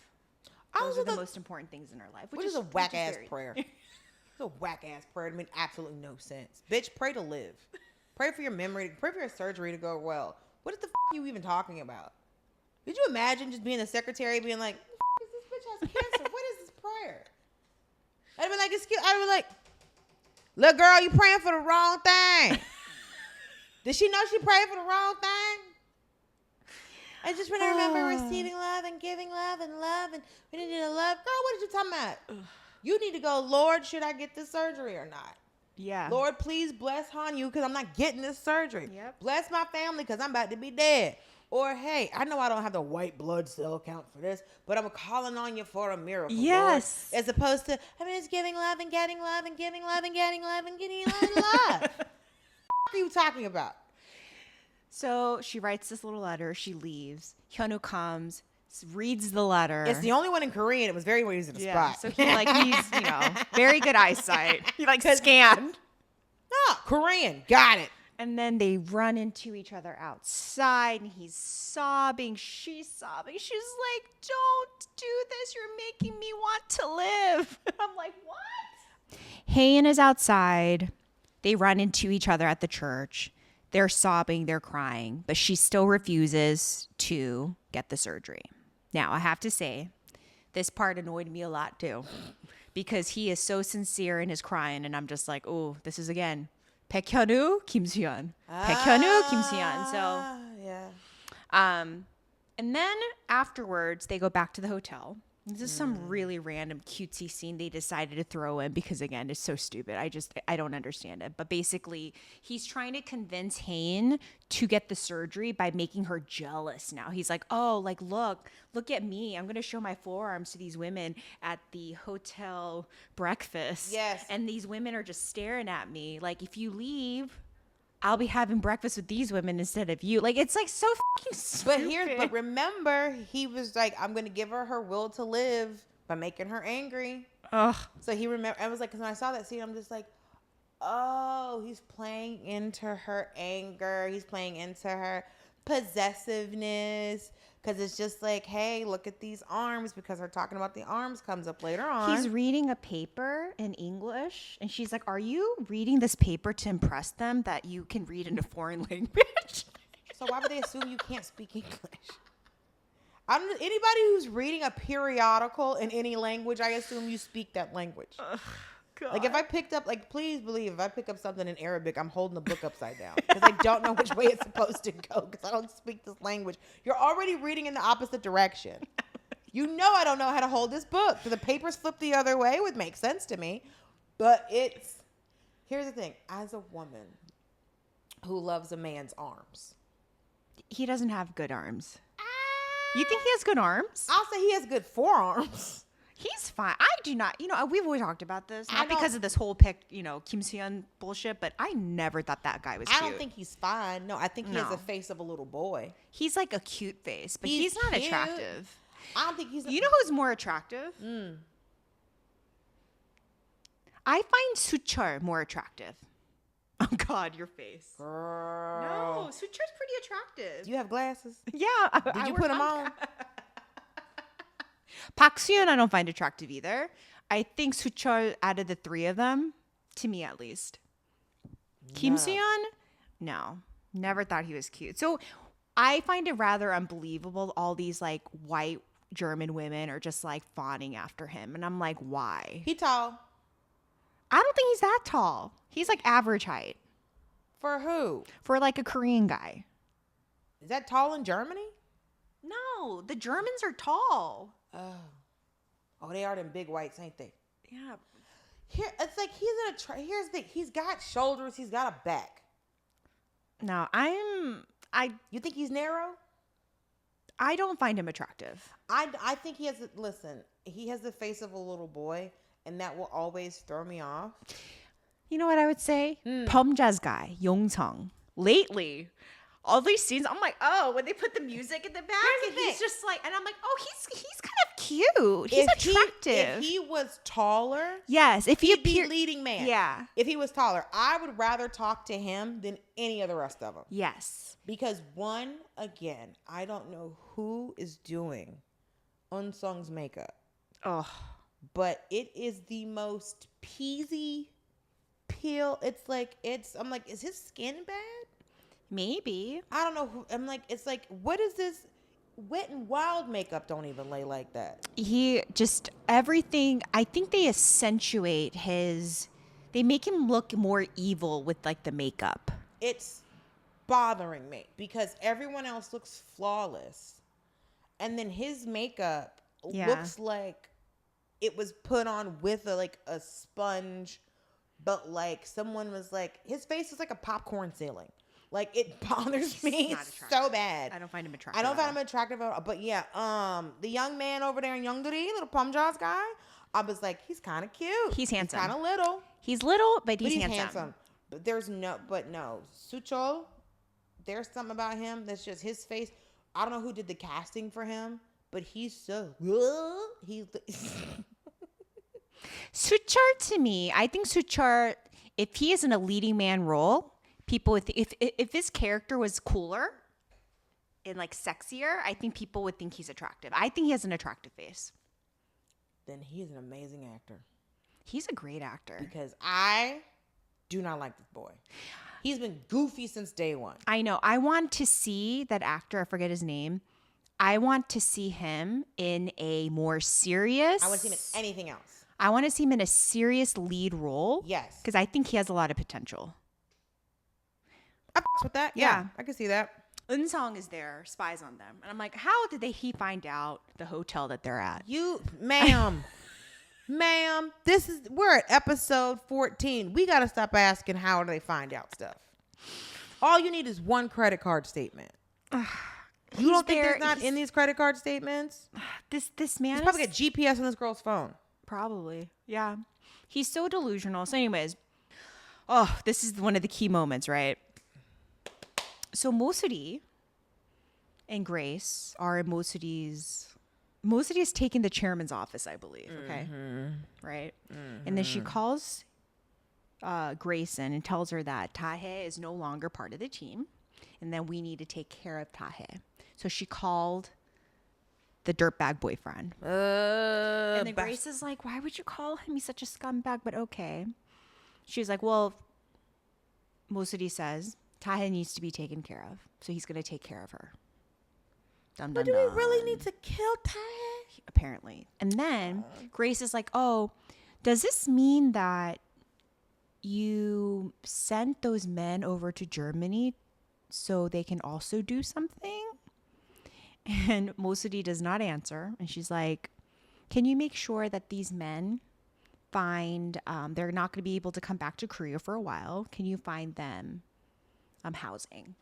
Those are the most important things in her life. Which is a whack-ass prayer. It's a whack-ass prayer. It made absolutely no sense. Bitch, pray to live. Pray for your memory. Pray for your surgery to go well. What is the are you even talking about? Did you imagine just being the secretary being like, this bitch has cancer. What is this prayer? I'd be like, excuse. I'd be like, look, girl, you praying for the wrong thing. Did she know she prayed for the wrong thing? I just want to remember receiving love and giving love and we need to love. Girl, what are you talking about? You need to go, Lord, should I get this surgery or not? Yeah. Lord, please bless Hanyu because I'm not getting this surgery. Yep. Bless my family because I'm about to be dead. Or, hey, I know I don't have the white blood cell count for this, but I'm calling on you for a miracle. Yes. Lord. As opposed to, it's giving love and getting love and giving love and getting love and getting love and love. What are you talking about? So she writes this little letter. She leaves. Hyunwoo comes, reads the letter. It's the only one in Korean. It was very easy to spot. So he's very good eyesight. He scanned. Korean. Got it. And then they run into each other outside, and he's sobbing. She's sobbing. She's like, don't do this. You're making me want to live. I'm like, what? Haein is outside. They run into each other at the church. They're sobbing. They're crying. But she still refuses to get the surgery. Now, I have to say, this part annoyed me a lot, too, because he is so sincere in his crying, and I'm just like, oh, this is, again, Baekhyunwoo, Kim Soo-yeon. Baekhyunwoo, Kim Soo-yeon. So, yeah. And then afterwards, they go back to the hotel. This is some really random cutesy scene they decided to throw in because, again, it's so stupid. I don't understand it. But basically, he's trying to convince Haein to get the surgery by making her jealous now. He's like, look at me. I'm going to show my forearms to these women at the hotel breakfast. Yes. And these women are just staring at me. Like, if you leave, I'll be having breakfast with these women instead of you. Like, it's like so fucking stupid. But remember, he was like, I'm going to give her will to live by making her angry. Ugh. So he remember. I was like, because when I saw that scene, I'm just like, oh, he's playing into her anger. He's playing into her possessiveness. Because it's just like, hey, look at these arms. Because her talking about the arms comes up later on. He's reading a paper in English. And she's like, are you reading this paper to impress them that you can read in a foreign language? So why would they assume you can't speak English? Anybody who's reading a periodical in any language, I assume you speak that language. God. Like if I picked up, please believe if I pick up something in Arabic, I'm holding the book upside down because I don't know which way it's supposed to go because I don't speak this language. You're already reading in the opposite direction. You know I don't know how to hold this book. So the papers flip the other way would make sense to me. But here's the thing. As a woman, who loves a man's arms. He doesn't have good arms. You think he has good arms? I'll say he has good forearms. He's fine. I do not. We've always talked about this. Not because of this whole Kim Seon bullshit, but I never thought that guy was cute. I don't think he's fine. No, I think he has the face of a little boy. He's like a cute face, but he's not cute. attractive. I don't think he's... You know who's more attractive? I find Soocheol more attractive. Oh, God, your face. Girl. No, Soocheol's pretty attractive. Do you have glasses? Yeah. Did you put them on? Park Soo-yeon I don't find attractive either. I think Soocheol, out of the three of them, to me at least. Kim Soo-yeon, no. Never thought he was cute. So I find it rather unbelievable all these like white German women are just like fawning after him. And I'm like, why? He tall. I don't think he's that tall. He's like average height. For who? For like a Korean guy. Is that tall in Germany? No, the Germans are tall. Oh, they are them big whites, ain't they? Yeah. Here, it's like here's the thing. He's got shoulders. He's got a back. No, You think he's narrow? I don't find him attractive. I think he has. Listen, he has the face of a little boy, and that will always throw me off. You know what I would say? Beomja's guy, Yong Song. Lately, all these scenes, I'm like, oh, when they put the music in the back, and he's just like, and I'm like, oh, he's kind of cute. He's attractive. If he was taller, yes, if he'd be leading man. Yeah. If he was taller, I would rather talk to him than any of the rest of them. Yes. Because again, I don't know who is doing Eunsung's makeup. Oh. But it is the most peasy peel. I'm like, is his skin bad? Maybe. I don't know who. I'm like, it's like, what is this? Wet and Wild makeup don't even lay like that. He just, everything, I think they accentuate they make him look more evil with like the makeup. It's bothering me because everyone else looks flawless. And then his makeup looks like it was put on with a sponge, but like someone was like, his face is like a popcorn ceiling. Like, it bothers me so bad. I don't find him attractive. I don't find him attractive at all. But yeah, the young man over there in Yongduri, little Beomja's guy, I was like, he's kind of cute. He's handsome. He's kind of little. He's little, but he's handsome. But no. Soocheol, there's something about him that's just his face. I don't know who did the casting for him, but he's so... Soocheol, to me, I think Soocheol, if he is in a leading man role... People would if his character was cooler and like sexier, I think people would think he's attractive. I think he has an attractive face. Then he's an amazing actor. He's a great actor. Because I do not like this boy. He's been goofy since day one. I know. I want to see that actor. I forget his name. I want to see him in a more serious. I want to see him in anything else. I want to see him in a serious lead role. Yes. Because I think he has a lot of potential. I with that. Yeah, I can see that. Eunsung is there, spies on them. And I'm like, how did he find out the hotel that they're at? Ma'am, we're at episode 14. We got to stop asking how do they find out stuff. All you need is one credit card statement. You don't think there's not in these credit card statements? This man He's probably got GPS on this girl's phone. Probably. Yeah. He's so delusional. So anyways, this is one of the key moments, right? So Moh Seul Hee and Grace are in Moh Seul Hee's... Moh Seul Hee has taken the chairman's office, I believe. Okay. Right? And then she calls Grace in and tells her that Dahye is no longer part of the team. And then we need to take care of Dahye. So she called the dirtbag boyfriend. And then Grace is like, why would you call him? He's such a scumbag, but okay. She's like, well, Moh Seul Hee says Dahye needs to be taken care of. So he's going to take care of her. But do we really need to kill Dahye? Apparently. And then Grace is like, oh, does this mean that you sent those men over to Germany so they can also do something? And Moh Seul Hee does not answer. And she's like, can you make sure that these men they're not going to be able to come back to Korea for a while? Can you find them housing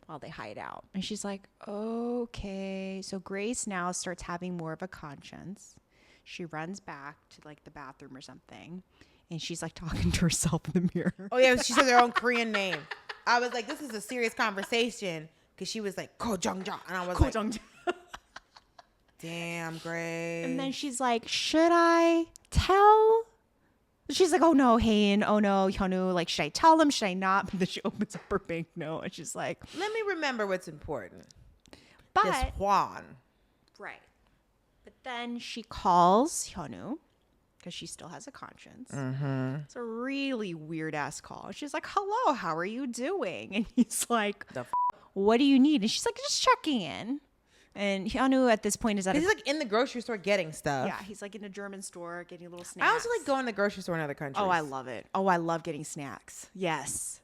while they hide out. And she's like, okay. So Grace now starts having more of a conscience. She runs back to like the bathroom or something. And she's like talking to herself in the mirror. Oh, yeah. She said her own Korean name. I was like, this is a serious conversation. Because she was like, Ko Jung-ja. And I was like, damn, Grace. And then she's like, should I tell? She's like, oh no, Haein. Oh no, Hyunwoo. Like, should I tell him? Should I not? But then she opens up her banknote and she's like, let me remember what's important. But this Juan. Right. But then she calls Hyunwoo because she still has a conscience. Mm-hmm. It's a really weird ass call. She's like, hello, how are you doing? And he's like, what do you need? And she's like, just checking in. And Hyunwoo at this point is he's like in the grocery store getting stuff. Yeah, he's like in a German store getting a little snacks. I also like going to the grocery store in other countries. Oh, I love it. Oh, I love getting snacks. Yes.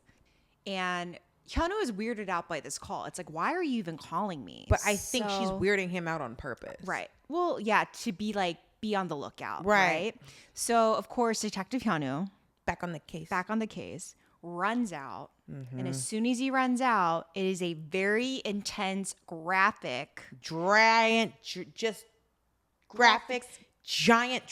And Hyunwoo is weirded out by this call. It's like, why are you even calling me? But I think she's weirding him out on purpose. Right. Well, yeah, to be like, be on the lookout. Right. So, of course, Detective Hyunwoo, back on the case, runs out. Mm-hmm. And as soon as he runs out, it is a very intense, graphic, graphics, giant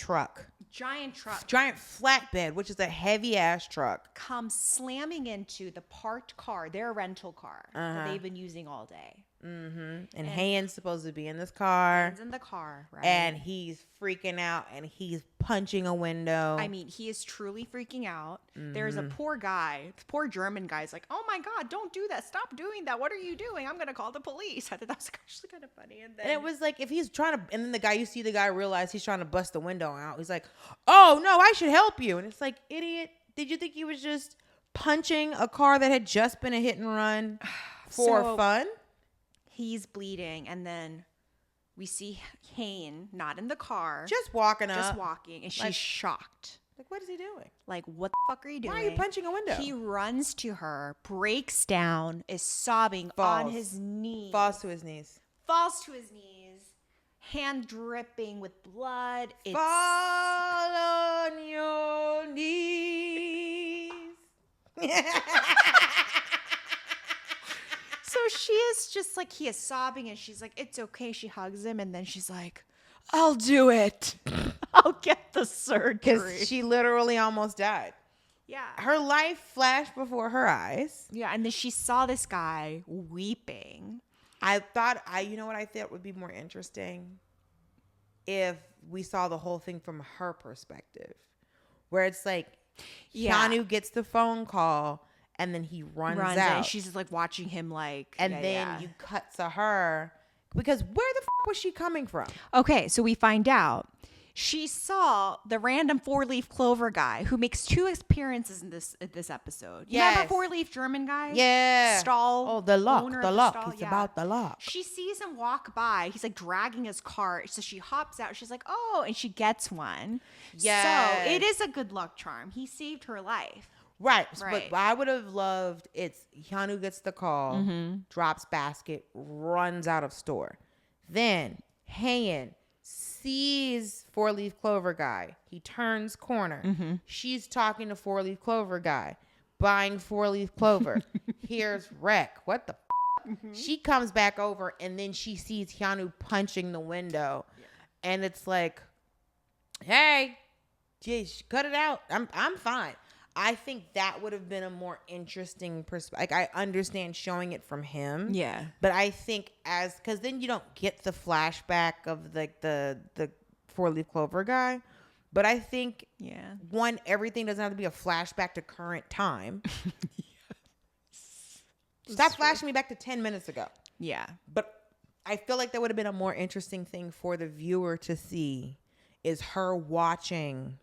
flatbed, which is a heavy ass truck, comes slamming into the parked car, their rental car that they've been using all day. Mm-hmm. And Haein's supposed to be in this car. Haein's in the car, right? And he's freaking out and he's punching a window. I mean, he is truly freaking out. Mm-hmm. There's a poor German guy. Is like, oh my God, don't do that. Stop doing that. What are you doing? I'm going to call the police. I thought that was actually kind of funny. And it was like, if he's trying to, and then you see the guy realize he's trying to bust the window out. He's like, oh no, I should help you. And it's like, idiot, did you think he was just punching a car that had just been a hit and run for fun? He's bleeding, and then we see Haein not in the car, just walking, and she's shocked. Like, what is he doing? Like, what the fuck are you doing? Why are you punching a window? He runs to her, breaks down, is sobbing on his knees, falls to his knees, hand dripping with blood. Fall on your knees. So she is just like, he is sobbing and she's like, it's okay. She hugs him and then she's like, I'll do it. I'll get the surgery. Because she literally almost died. Yeah. Her life flashed before her eyes. Yeah. And then she saw this guy weeping. You know what I thought would be more interesting? If we saw the whole thing from her perspective. Where it's like, Hyunwoo gets the phone call. And then he runs out. And she's just like watching him like. And then you cut to her. Because where the fuck was she coming from? Okay, so we find out. She saw the random 4-leaf clover guy who makes 2 appearances in this episode. Yes. Remember 4-leaf German guy? Yeah. Stall. Oh, the lock. Owner The of lock. stall. It's about the lock. She sees him walk by. He's like dragging his cart. So she hops out. She's like, oh, and she gets one. Yeah. So it is a good luck charm. He saved her life. Right. But I would have loved Hyunwoo gets the call, drops basket, runs out of store. Then Haein sees 4-leaf clover guy. He turns corner. Mm-hmm. She's talking to 4-leaf clover guy, buying 4-leaf clover. Here's wreck. What the Mm-hmm. She comes back over and then she sees Hyunwoo punching the window. Yeah. And it's like, hey, geez, cut it out. I'm fine. I think that would have been a more interesting perspective. Like, I understand showing it from him. Yeah. But I think because then you don't get the flashback of like the 4-leaf clover guy. But I think, everything doesn't have to be a flashback to current time. Stop flashing me back to 10 minutes ago. Yeah. But I feel like that would have been a more interesting thing for the viewer to see is her watching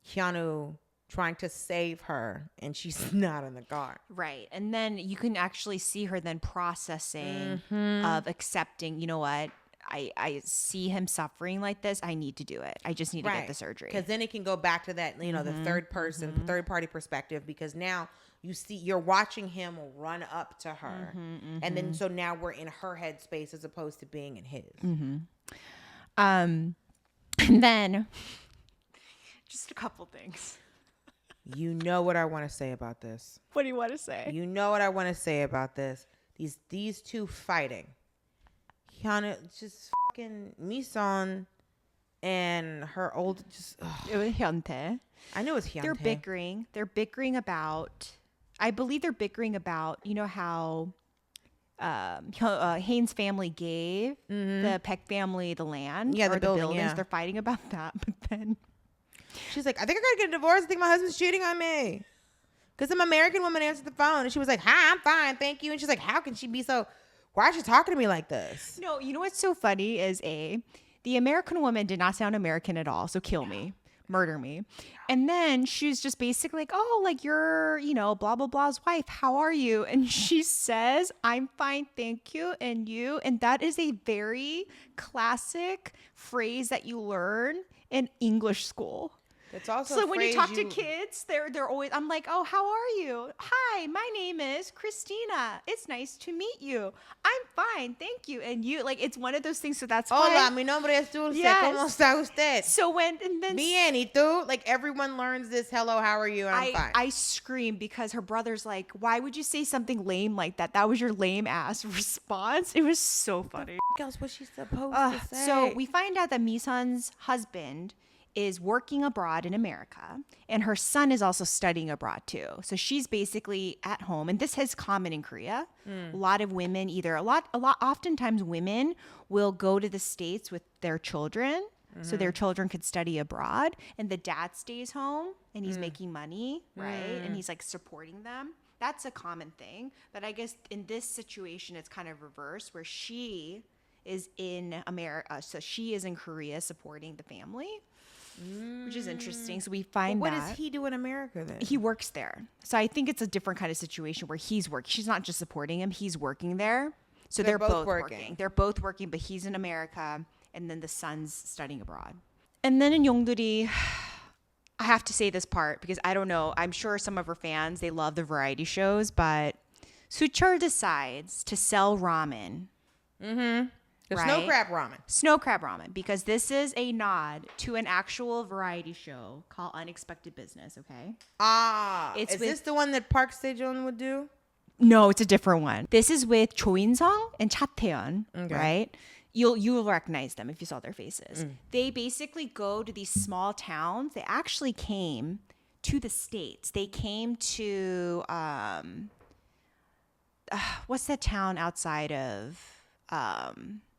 Hyunwoo trying to save her and she's not in the car. Right. And then you can actually see her then processing of accepting, you know what? I see him suffering like this. I need to do it. I just need to get the surgery. Because then it can go back to that, the third party perspective, because now you're watching him run up to her. And then so now we're in her headspace as opposed to being in his. And then just a couple things. You know what I want to say about this. What do you want to say? You know what I want to say about this. These two fighting. Hyuna, just fucking Misun and her old, just. Ugh. It was Hyuntae. I knew it was Hyuntae. They're bickering about. I believe they're bickering about. You know how Haein's family gave the Baek family the land, the or building, buildings. yeah. They're fighting about that, but then she's like, I think I gotta get a divorce. I think my husband's cheating on me. Because some American woman answered the phone and she was like, hi, I'm fine, thank you. And she's like, how can she be so? Why is she talking to me like this? No, you know what's so funny is the American woman did not sound American at all. So kill me, murder me. And then she was just basically like, oh, like you're, blah, blah, blah's wife. How are you? And she says, I'm fine. Thank you. And you. And that is a very classic phrase that you learn in English school. It's also so when you talk to kids, they're always, I'm like, oh, how are you? Hi, my name is Christina. It's nice to meet you. I'm fine, thank you. And you, like, it's one of those things. So that's why. Hola, mi nombre es Dulcé. Yes. ¿Cómo está usted? So and then bien, ¿y tú? Like everyone learns this. Hello, how are you? And I'm fine. I scream because her brother's like, why would you say something lame like that? That was your lame ass response. It was so funny. What else was she supposed to say? So we find out that Misun's husband is working abroad in America, and her son is also studying abroad too. So she's basically at home, and this is common in Korea. A lot of women, oftentimes women will go to the States with their children, so their children could study abroad, and the dad stays home and he's making money, right? And he's like supporting them. That's a common thing. But I guess in this situation, it's kind of reversed, where she is in America, so she is in Korea supporting the family. Which is interesting. So we find what that. What does he do in America then? He works there. So I think it's a different kind of situation where he's working. She's not just supporting him. He's working there. So they're both working. They're both working, but he's in America and then the son's studying abroad. And then in Yongduri, I have to say this part because I don't know. I'm sure some of her fans, they love the variety shows, but Soocheol decides to sell ramen. The snow crab ramen. Snow crab ramen, because this is a nod to an actual variety show called Unexpected Business, okay? Is this the one that Park Sejong would do? No, it's a different one. This is with Cho In-sung and Cha Tae-yeon, right? You'll recognize them if you saw their faces. They basically go to these small towns. They actually came to the States. They came to, what's that town outside of...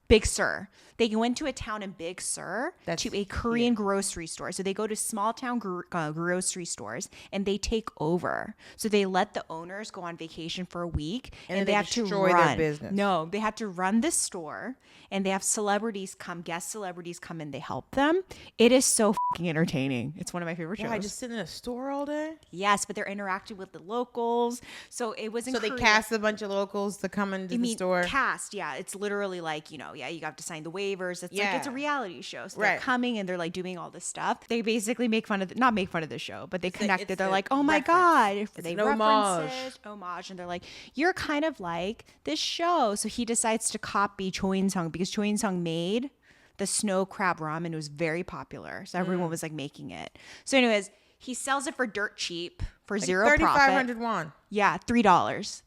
Big Sur. They went to a town in Big Sur to a Korean grocery store. So they go to small town grocery stores and they take over. So they let the owners go on vacation for a week and they have to run their business. No, they have to run this store, and they have guest celebrities come and they help them. It is so fucking entertaining. It's one of my favorite shows. I just sit in a store all day? Yes, but they're interacting with the locals. So it was in So they cast a bunch of locals to come into the store? Cast, yeah. It's literally like, you have to sign the waivers. It's like, it's a reality show. So they're coming and they're like doing all this stuff. They basically not make fun of the show, but they connected. They're like, oh my God. They reference homage. And they're like, you're kind of like this show. So he decides to copy Cho In-sung because Cho In-sung made the snow crab ramen. It was very popular. So everyone was like making it. So anyways, he sells it for dirt cheap for like zero profit. 3,500 won. Yeah, $3.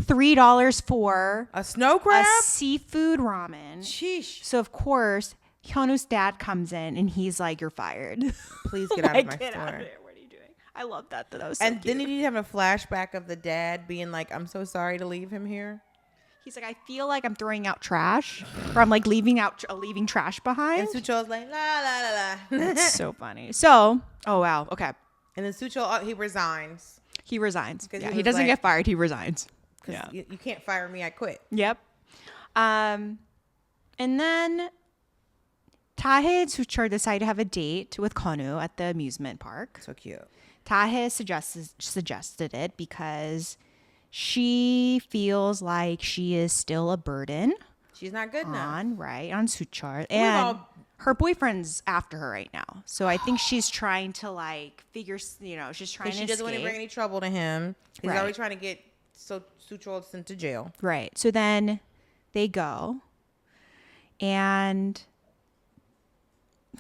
$3 for a snow crab? A seafood ramen. Sheesh. So of course, Hyunwoo's dad comes in and he's like, "You're fired. Please get out of my get store." Out of there. What are you doing? I love that. That was so and cute. didn't he have a flashback of the dad being like, "I'm so sorry to leave him here"? He's like, "I feel like I'm throwing out trash, or I'm like leaving trash behind." And Soocheol's like, "La la la la." That's so funny. So, oh wow, okay. And then Soocheol, he resigns. He resigns. Yeah, he doesn't get fired. He resigns. Yeah. You can't fire me. I quit. Yep. And then Dahye and Soocheol decide to have a date with Konu at the amusement park. So cute. Dahye suggested it because she feels like she is still a burden. She's not good enough. On Soocheol. And her boyfriend's after her right now. So I think she's trying to like figure, she's trying to she doesn't want to bring any trouble to him. He's always trying to get Soocheol sent to jail. Right. So then they go, and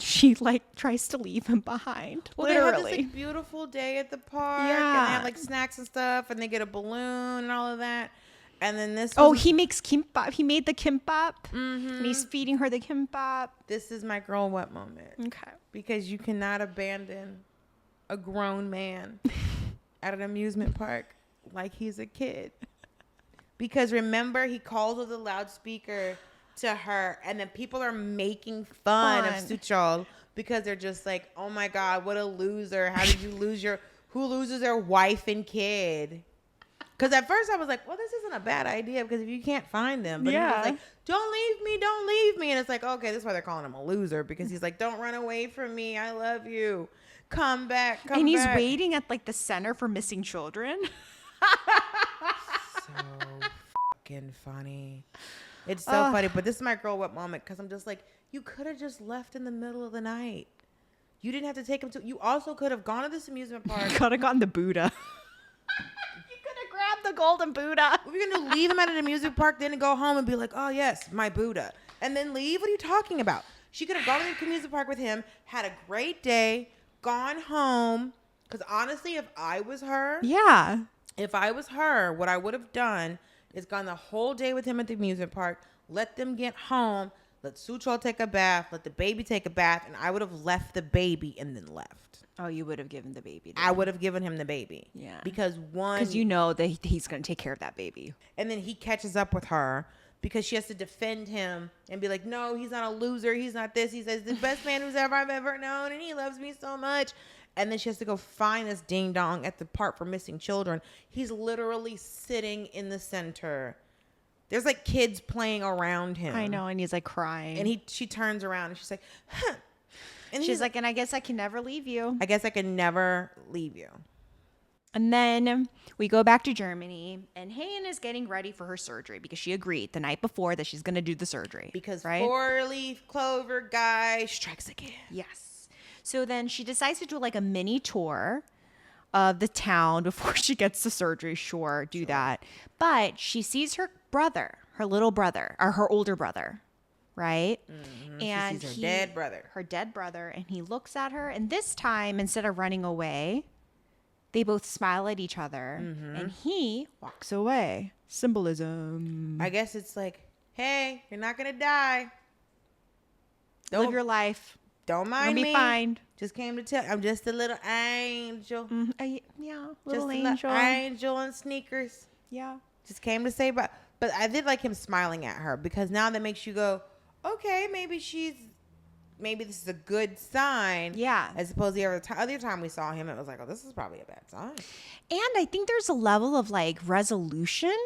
she like tries to leave him behind. Well, they have literally. this like beautiful day at the park, and Yeah. they have like snacks and stuff, and they get a balloon and all of that. And then this. Oh, he makes kimbap. He made the kimbap, and Mm-hmm. he's feeding her the kimbap. This is my girl what moment. Okay. Because you cannot abandon a grown man at an amusement park like he's a kid. Because remember, he calls with a loudspeaker to her, and then people are making fun of Soocheol because they're just like, oh my God, what a loser. How did you lose who loses their wife and kid? Because at first I was like, well, this isn't a bad idea because if you can't find them. But he was like, don't leave me. And it's like, okay, this is why they're calling him a loser, because he's like, don't run away from me. I love you. Come back. Come back. And he's waiting at like the center for missing children. So fucking funny. It's so funny. But this is my girl what moment, because I'm just like, you could have just left in the middle of the night. You didn't have to take him to. You also could have gone to this amusement park. Could have gotten the Buddha. Grab the golden Buddha. We're going to leave him at an amusement park, then go home and be like, oh, yes, my Buddha. And then leave? What are you talking about? She could have gone to the amusement park with him, had a great day, gone home. Because honestly, if I was her, what I would have done is gone the whole day with him at the amusement park, let them get home, let Soocheol take a bath, let the baby take a bath, and I would have left the baby and then left. Oh, you would have given the baby. I would have given him the baby. Yeah. Because you know that he's going to take care of that baby. And then he catches up with her because she has to defend him and be like, no, he's not a loser. He's not this. He says the best man I've ever known, and he loves me so much. And then she has to go find this ding dong at the park for missing children. He's literally sitting in the center. There's like kids playing around him. I know, and he's like crying. And she turns around and she's like, huh. And she's like, and I guess I can never leave you. I guess I can never leave you. And then we go back to Germany, and Haein is getting ready for her surgery because she agreed the night before that she's going to do the surgery. Because right? 4-leaf clover guy strikes again. Yes. So then she decides to do like a mini tour of the town before she gets the surgery. Sure, do that. But she sees her brother, her little brother, or her older brother. Right? Mm-hmm. And she sees her dead brother. And he looks at her. And this time, instead of running away, they both smile at each other. Mm-hmm. And he walks away. Symbolism. I guess it's like, hey, you're not going to die. Live your life. Don't mind me. You'll be fine. Just came to tell. I'm just a little angel. Yeah, little just angel. Little angel in sneakers. Yeah. Just came to say, but I did like him smiling at her, because now that makes you go, okay, maybe this is a good sign. Yeah. As opposed to the other time we saw him, it was like, oh, this is probably a bad sign. And I think there's a level of like resolution,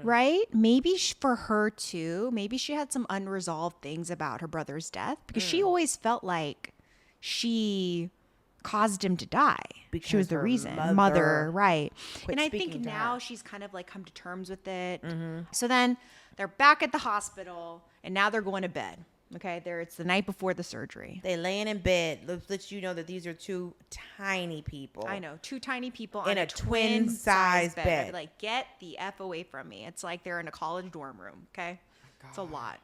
right? Maybe for her too. Maybe she had some unresolved things about her brother's death, because she always felt like she caused him to die. Because she was the reason. Mother, right. And I think now she's kind of like come to terms with it. Mm-hmm. So then they're back at the hospital, and now they're going to bed. Okay, it's the night before the surgery. They laying in bed. Let's let you know that these are two tiny people. I know, two tiny people in on a twin size bed. I'd be like, get the F away from me. It's like they're in a college dorm room. Okay, it's a lot.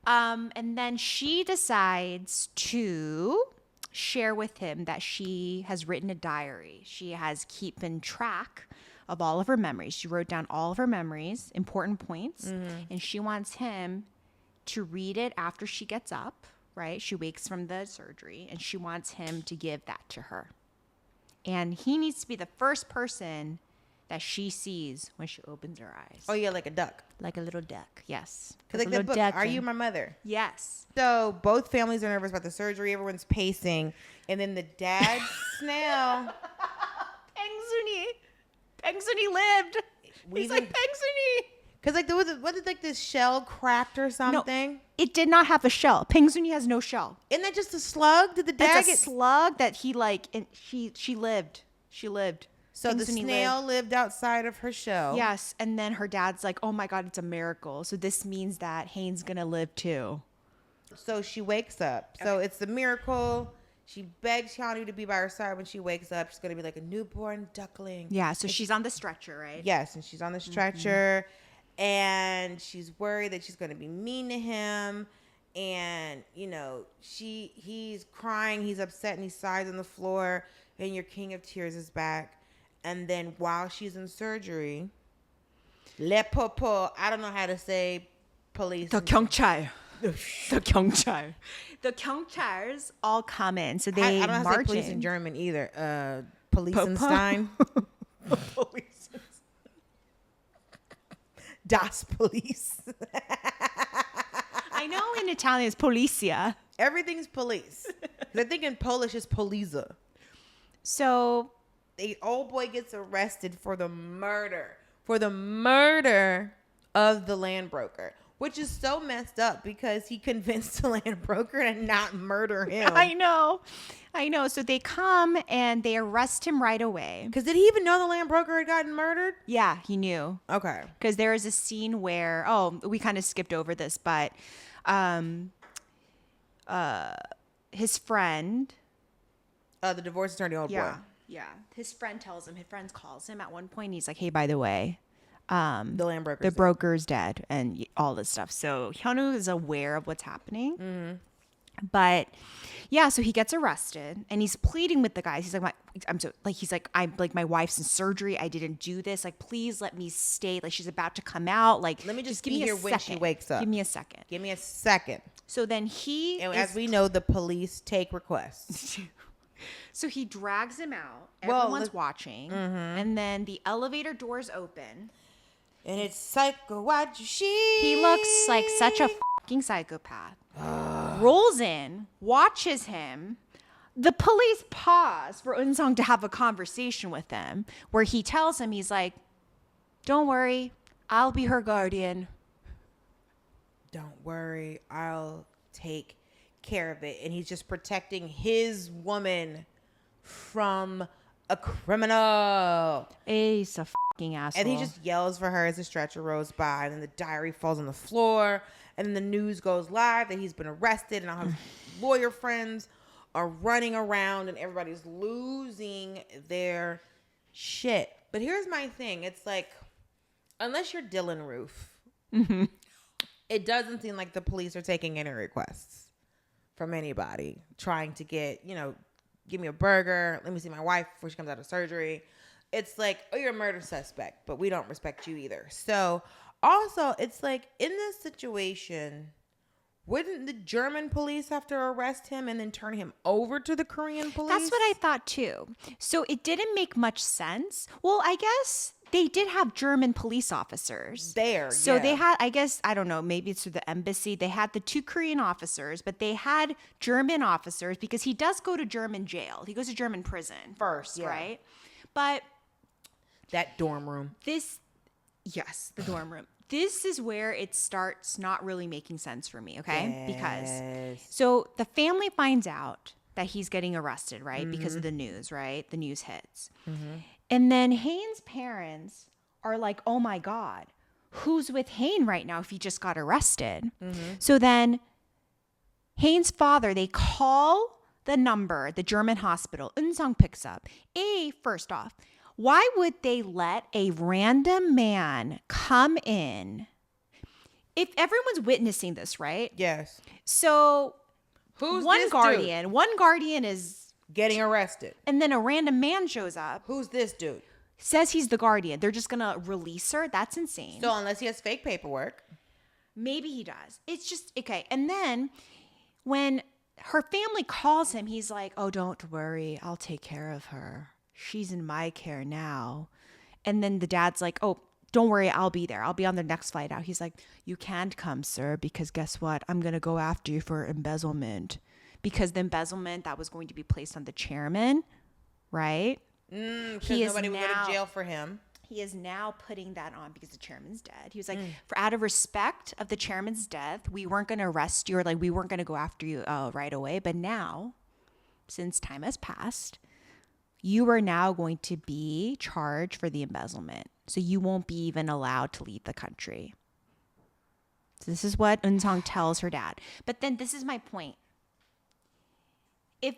And then she decides to share with him that she has written a diary. She has keeping track of all of her memories. She wrote down all of her memories, important points, and she wants him to read it after she gets up, right? She wakes from the surgery, and she wants him to give that to her. And he needs to be the first person that she sees when she opens her eyes. Oh, yeah, like a duck. Like a little duck, yes. Because like the book, Are You My Mother? Yes. So both families are nervous about the surgery. Everyone's pacing. And then the dad snail. Pengsuni lived. He's like, Pengsuni. Because like what did like this shell cracked or something? No, it did not have a shell. Pengsuni has no shell. Isn't that just a slug? Did the dad get a slug that he like? And she lived. She lived. So the snail lived outside of her shell. Yes, and then her dad's like, "Oh my God, it's a miracle." So this means that Haein's gonna live too. So she wakes up. Okay. So it's the miracle. She begs Hyunwoo to be by her side when she wakes up. She's gonna be like a newborn duckling. Yeah. So she's on the stretcher, right? Yes, and she's on the stretcher. Mm-hmm. And she's worried that she's going to be mean to him. And, you know, he's crying, he's upset, and he sighs on the floor, and your king of tears is back. And then while she's in surgery, le popo, I don't know how to say police. The 경찰. The 경찰. The 경찰s all come in. So they I don't know how to say march police in German either. Policenstein. Police. Das Police. I know in Italian it's policia. Everything's police. I think in Polish it's poliza. So the old boy gets arrested for the murder of the land broker, which is so messed up because he convinced the land broker to not murder him. I know. So they come and they arrest him right away. Because did he even know the land broker had gotten murdered? Yeah, he knew. Okay. Because there is a scene where, we kind of skipped over this, but his friend. The divorce attorney, old boy. Yeah. His friend calls him at one point. And he's like, hey, by the way, the land broker. The broker's dead and all this stuff. So Hyunwoo is aware of what's happening. Mm-hmm. But yeah, so he gets arrested and he's pleading with the guys. He's like, I'm my wife's in surgery. I didn't do this. Like, please let me stay. Like, she's about to come out. Like, let me just give me here when she wakes up. Give me a second. So then as we know, the police take requests. So he drags him out. Everyone's watching. Mm-hmm. And then the elevator doors open. And it's psycho. He looks like such a fucking psychopath. Rolls in, watches him. The police pause for Eunsung to have a conversation with him where he tells him, he's like, don't worry, I'll be her guardian. Don't worry, I'll take care of it. And he's just protecting his woman from a criminal. He's a fucking asshole. And he just yells for her as the stretcher rolls by. And then the diary falls on the floor. And then the news goes live that he's been arrested. And all his lawyer friends are running around. And everybody's losing their shit. But here's my thing. It's like, unless you're Dylan Roof, mm-hmm. It doesn't seem like the police are taking any requests from anybody. Trying to get, give me a burger. Let me see my wife before she comes out of surgery. It's like, oh, you're a murder suspect, but we don't respect you either. So also, it's like, in this situation, wouldn't the German police have to arrest him and then turn him over to the Korean police? That's what I thought too. So it didn't make much sense. Well, I guess they did have German police officers there. So they had, I guess, I don't know, maybe it's through the embassy. They had the 2 Korean officers, but they had German officers because he does go to German jail. He goes to German prison first, right? But that dorm room. The dorm room. This is where it starts not really making sense for me, okay? Yes. Because so the family finds out that he's getting arrested, right? Mm-hmm. Because of the news, right? The news hits. Mm-hmm. And then Haein's parents are like, oh my God, who's with Haein right now if he just got arrested? Mm-hmm. So then Haein's father, they call the number, the German hospital. Eunsung picks up. First off, why would they let a random man come in if everyone's witnessing this, right? Yes. So who's one this guardian? Dude? One guardian is getting arrested. And then a random man shows up. Who's this dude? Says he's the guardian. They're just going to release her? That's insane. So unless he has fake paperwork. Maybe he does. It's just, okay. And then when her family calls him, he's like, oh, don't worry. I'll take care of her. She's in my care now. And then the dad's like, oh, don't worry. I'll be there. I'll be on the next flight out. He's like, you can't come, sir, because guess what? I'm going to go after you for embezzlement. Because the embezzlement that was going to be placed on the chairman, right? Because nobody would go to jail for him. He is now putting that on because the chairman's dead. He was like, for out of respect of the chairman's death, we weren't going to arrest you or like we weren't going to go after you right away. But now, since time has passed, you are now going to be charged for the embezzlement. So you won't be even allowed to leave the country. So this is what Eunsung tells her dad. But then this is my point. If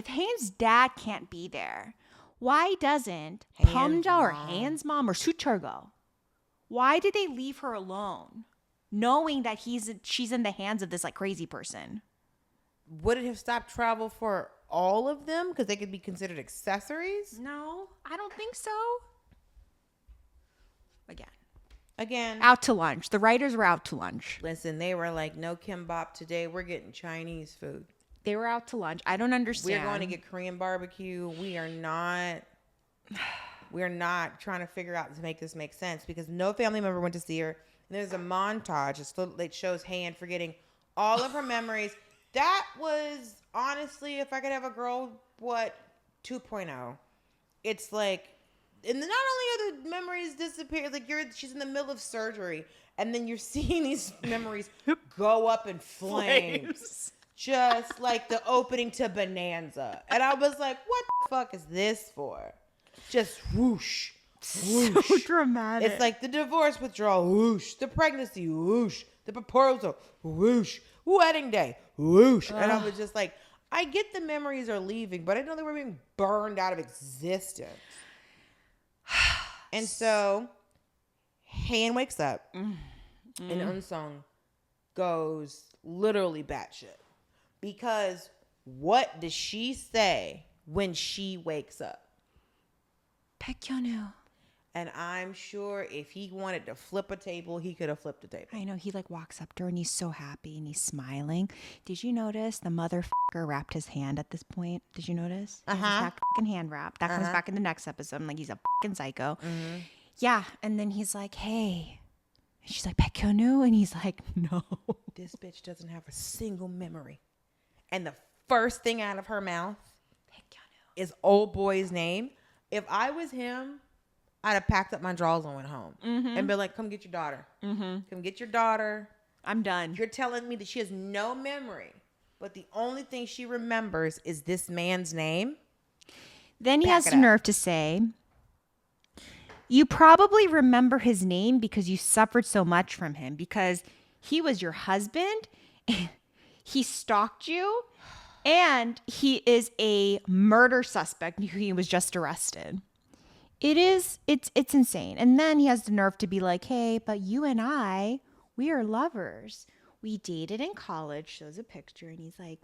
Haein's dad can't be there, why doesn't Beomja or Haein's mom or Soocheol go? Why did they leave her alone? knowing that she's in the hands of this like crazy person. Would it have stopped travel for all of them because they could be considered accessories? No, I don't think so. Again, out to lunch. The writers were out to lunch. Listen, they were like, no kimbap today. We're getting Chinese food. They were out to lunch. I don't understand. We're going to get Korean barbecue. We're not trying to figure out to make this make sense because no family member went to see her. And there's a montage that shows Haein forgetting all of her memories. That was, honestly, if I could have a girl, 2.0. It's like, and not only are the memories disappear, like she's in the middle of surgery, and then you're seeing these memories go up in flames. Just like the opening to Bonanza. And I was like, what the fuck is this for? Just whoosh. Whoosh. So dramatic. It's like the divorce withdrawal, whoosh. The pregnancy, whoosh. The proposal, whoosh. Wedding day, whoosh. And I was just like, I get the memories are leaving, but I know they were being burned out of existence. And so Haein wakes up and Eunsung goes literally batshit. Because what does she say when she wakes up? Baekhyunwoo. And I'm sure if he wanted to flip a table, he could have flipped a table. I know. He like walks up to her and he's so happy and he's smiling. Did you notice the motherfucker wrapped his hand at this point? Did you notice? His fucking hand wrap. That comes back in the next episode. I'm like, he's a fucking psycho. Mm-hmm. Yeah. And then he's like, hey. And she's like, Baekhyunwoo? And he's like, no. This bitch doesn't have a single memory. And the first thing out of her mouth is old boy's name. If I was him, I'd have packed up my drawers and went home and been like, come get your daughter. Come get your daughter. I'm done. You're telling me that she has no memory, but the only thing she remembers is this man's name? Then he has the nerve to say, you probably remember his name because you suffered so much from him because he was your husband. He stalked you. And he is a murder suspect. He was just arrested. It's insane. And then he has the nerve to be like, hey, but you and I, we are lovers. We dated in college, shows a picture. And he's like,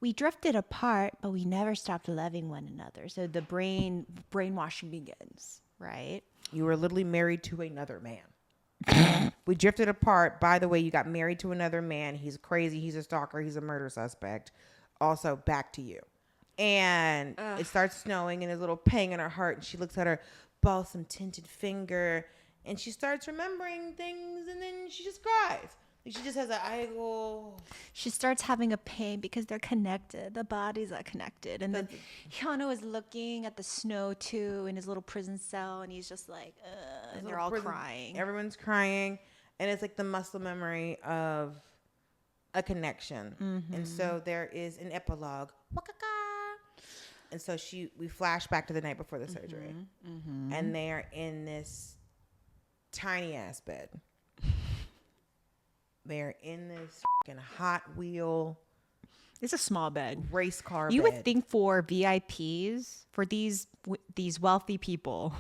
we drifted apart, but we never stopped loving one another. So the brainwashing begins, right? You were literally married to another man. We drifted apart. By the way, you got married to another man. He's crazy. He's a stalker. He's a murder suspect. Also, back to you. And it starts snowing and there's a little pang in her heart. And she looks at her balsam tinted finger and she starts remembering things and then she just cries. Like she just has She starts having a pain because they're connected. The bodies are connected. And then Hyunwoo is looking at the snow too in his little prison cell and he's just like, and they're all crying. Everyone's crying. And it's like the muscle memory of a connection. And so there is an epilogue. And so we flash back to the night before the surgery. And they're in this tiny ass bed. They're in this fucking Hot Wheel. It's a small bed. Race car You bed. would think for VIPs, for these wealthy people,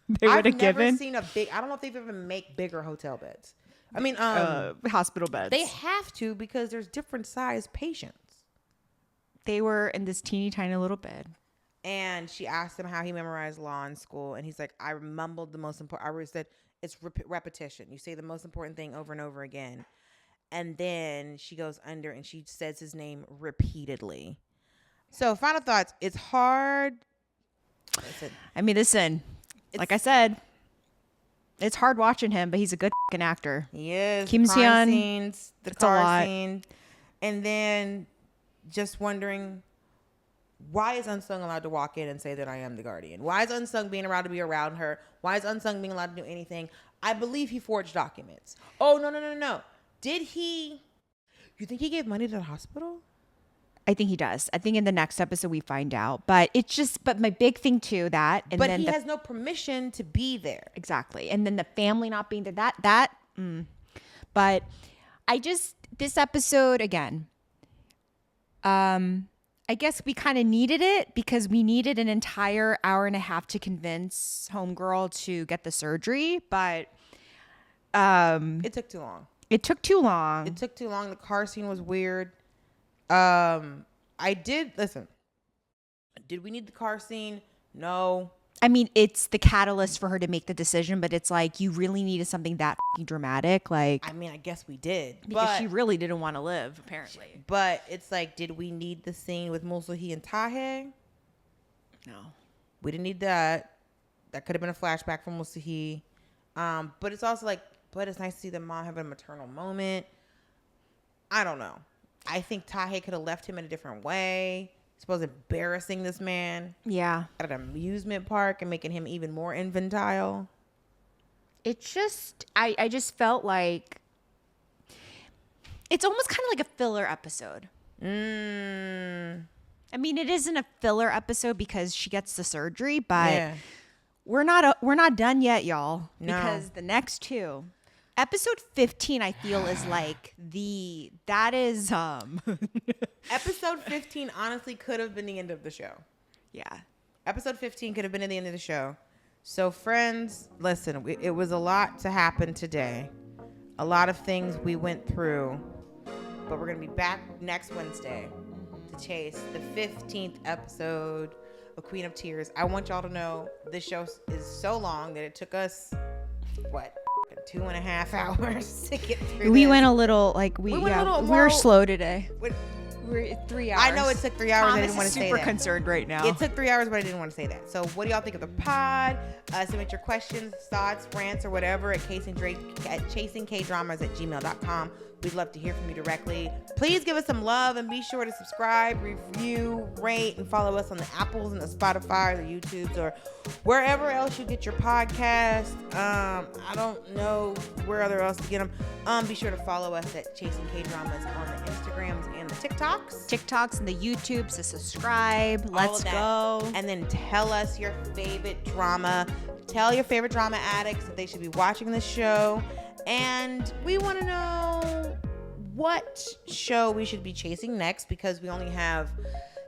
they would have given. I've never seen I don't know if they've ever make bigger hotel beds. I mean, hospital beds. They have to because there's different size patients. They were in this teeny tiny little bed. And she asked him how he memorized law in school. And he's like, I mumbled the most important. I said, it's repetition. You say the most important thing over and over again. And then she goes under and she says his name repeatedly. So final thoughts. It's hard. Listen, like I said, it's hard watching him, but he's a good fucking actor. He is. Kim Seon, Seon, the car scene. And then just wondering, why is Eunsung allowed to walk in and say that I am the guardian? Why is Eunsung being allowed to be around her? Why is Eunsung being allowed to do anything? I believe he forged documents. Oh, no. Did he? You think he gave money to the hospital? I think he does. I think in the next episode we find out. But my big thing too, that. And but then he has no permission to be there. Exactly. And then the family not being there, that. But this episode, again, I guess we kind of needed it because we needed an entire hour and a half to convince Homegirl to get the surgery. But it took too long. It took too long. It took too long. The car scene was weird. Listen. Did we need the car scene? No. I mean, it's the catalyst for her to make the decision, but it's like you really needed something that fucking dramatic. Like, I mean, I guess we did. Because she really didn't want to live, apparently. But it's like, did we need the scene with Moh Seul Hee and Dahye? No. We didn't need that. That could have been a flashback from Moh Seul Hee. But it's also like, but it's nice to see the mom have a maternal moment. I don't know. I think Dahye could have left him in a different way. Suppose embarrassing this man. Yeah. At an amusement park and making him even more infantile. It just, I just felt like it's almost kind of like a filler episode. I mean, it isn't a filler episode because she gets the surgery, but we're not done yet, y'all. No. Because the next two, episode 15, I feel is like Episode 15 honestly could have been the end of the show. Yeah. Episode 15 could have been at the end of the show. So friends, listen, it was a lot to happen today. A lot of things we went through. But we're going to be back next Wednesday to chase the 15th episode of Queen of Tears. I want y'all to know this show is so long that it took us, 2.5 hours to get through We this. went a little, like, we're slow today. We're 3 hours. I know it took 3 hours. I didn't want to say that. Super concerned right now. It took 3 hours, but I didn't want to say that. So what do y'all think of the pod? Submit your questions, thoughts, rants, or whatever at chasingkdramas@gmail.com. We'd love to hear from you directly. Please give us some love and be sure to subscribe, review, rate, and follow us on the Apples and the Spotify, the YouTubes, or wherever else you get your podcast. I don't know where other else to get them. Be sure to follow us at Chasing K-Dramas on the Instagrams and the TikToks and the YouTubes to subscribe. Let's go. And then tell us your favorite drama. Tell your favorite drama addicts that they should be watching this show. And we want to know what show we should be chasing next because we only have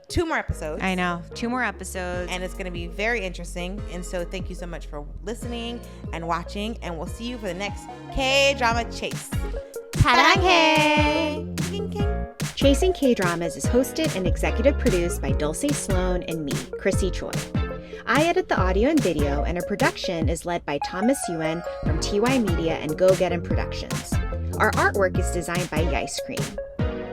2 more episodes. I know. 2 more episodes. And it's going to be very interesting. And so thank you so much for listening and watching. And we'll see you for the next K-Drama Chase. Paranghe! Chasing K-Dramas is hosted and executive produced by Dulcé, Sloan, and me, Chrissy Choi. I edit the audio and video, and our production is led by Thomas Yuen from TY Media and Go Get 'Em Productions. Our artwork is designed by Yice Cream.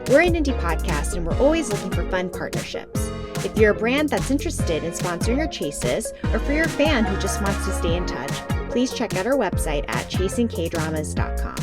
We're an indie podcast, and we're always looking for fun partnerships. If you're a brand that's interested in sponsoring our chases, or for your fan who just wants to stay in touch, please check out our website at chasingkdramas.com.